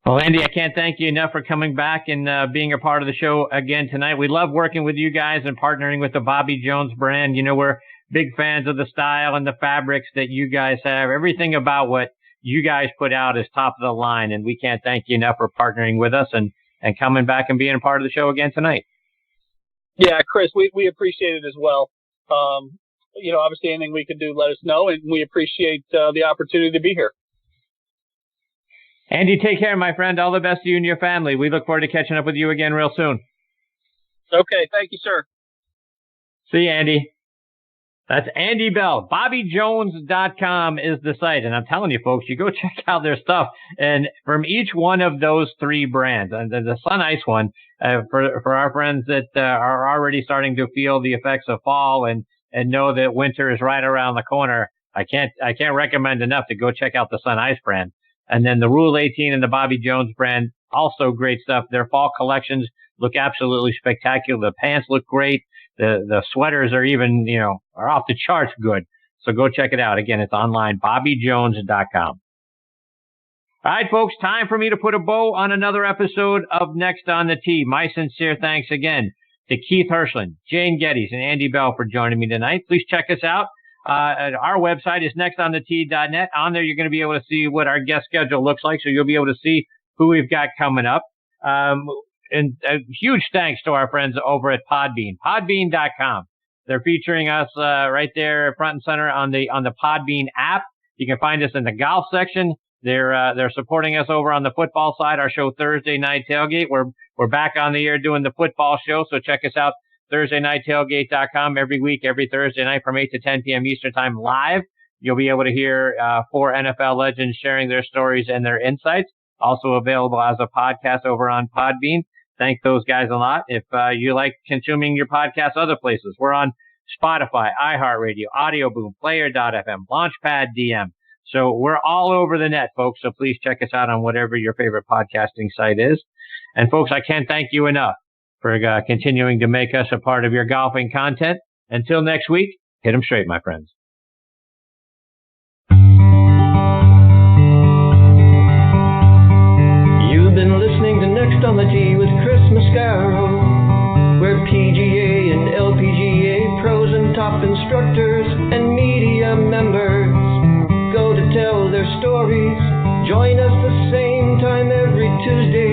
Well, Andy, I can't thank you enough for coming back and being a part of the show again tonight. We love working with you guys and partnering with the Bobby Jones brand. We're big fans of the style and the fabrics that you guys have. Everything about what you guys put out is top of the line, and we can't thank you enough for partnering with us and coming back and being a part of the show again tonight. Yeah, Chris, we appreciate it as well. Obviously anything we can do, let us know, and we appreciate the opportunity to be here. Andy, take care, my friend. All the best to you and your family. We look forward to catching up with you again real soon. Okay. Thank you, sir. See you, Andy. That's Andy Bell. BobbyJones.com is the site. And I'm telling you, folks, you go check out their stuff. And from each one of those 3 brands, and the Sunice one, for our friends that are already starting to feel the effects of fall and know that winter is right around the corner, I can't recommend enough to go check out the Sunice brand. And then the Rule 18 and the Bobby Jones brand, also great stuff. Their fall collections look absolutely spectacular. The pants look great. The sweaters are even, are off the charts good. So go check it out. Again, it's online, BobbyJones.com. All right, folks, time for me to put a bow on another episode of Next on the Tee. My sincere thanks again to Keith Hirshland, Jane Geddes, and Andy Bell for joining me tonight. Please check us out. Our website is nextonthetee.net. On there, you're going to be able to see what our guest schedule looks like, so you'll be able to see who we've got coming up. And a huge thanks to our friends over at Podbean, podbean.com. They're featuring us right there front and center on the Podbean app. You can find us in the golf section. They're supporting us over on the football side. Our show Thursday Night Tailgate. We're back on the air doing the football show, so check us out. ThursdayNightTailgate.com every week, every Thursday night from 8 to 10 p.m. Eastern Time live. You'll be able to hear 4 NFL legends sharing their stories and their insights. Also available as a podcast over on Podbean. Thank those guys a lot. If you like consuming your podcast other places, we're on Spotify, iHeartRadio, Audio Boom, Player.fm, Launchpad DM. So we're all over the net, folks. So please check us out on whatever your favorite podcasting site is. And folks, I can't thank you enough for continuing to make us a part of your golfing content. Until next week, hit 'em straight, my friends. You've been listening to Next on the Tee with Chris Mascaro, where PGA and LPGA top instructors and media members go to tell their stories. Join us the same time every Tuesday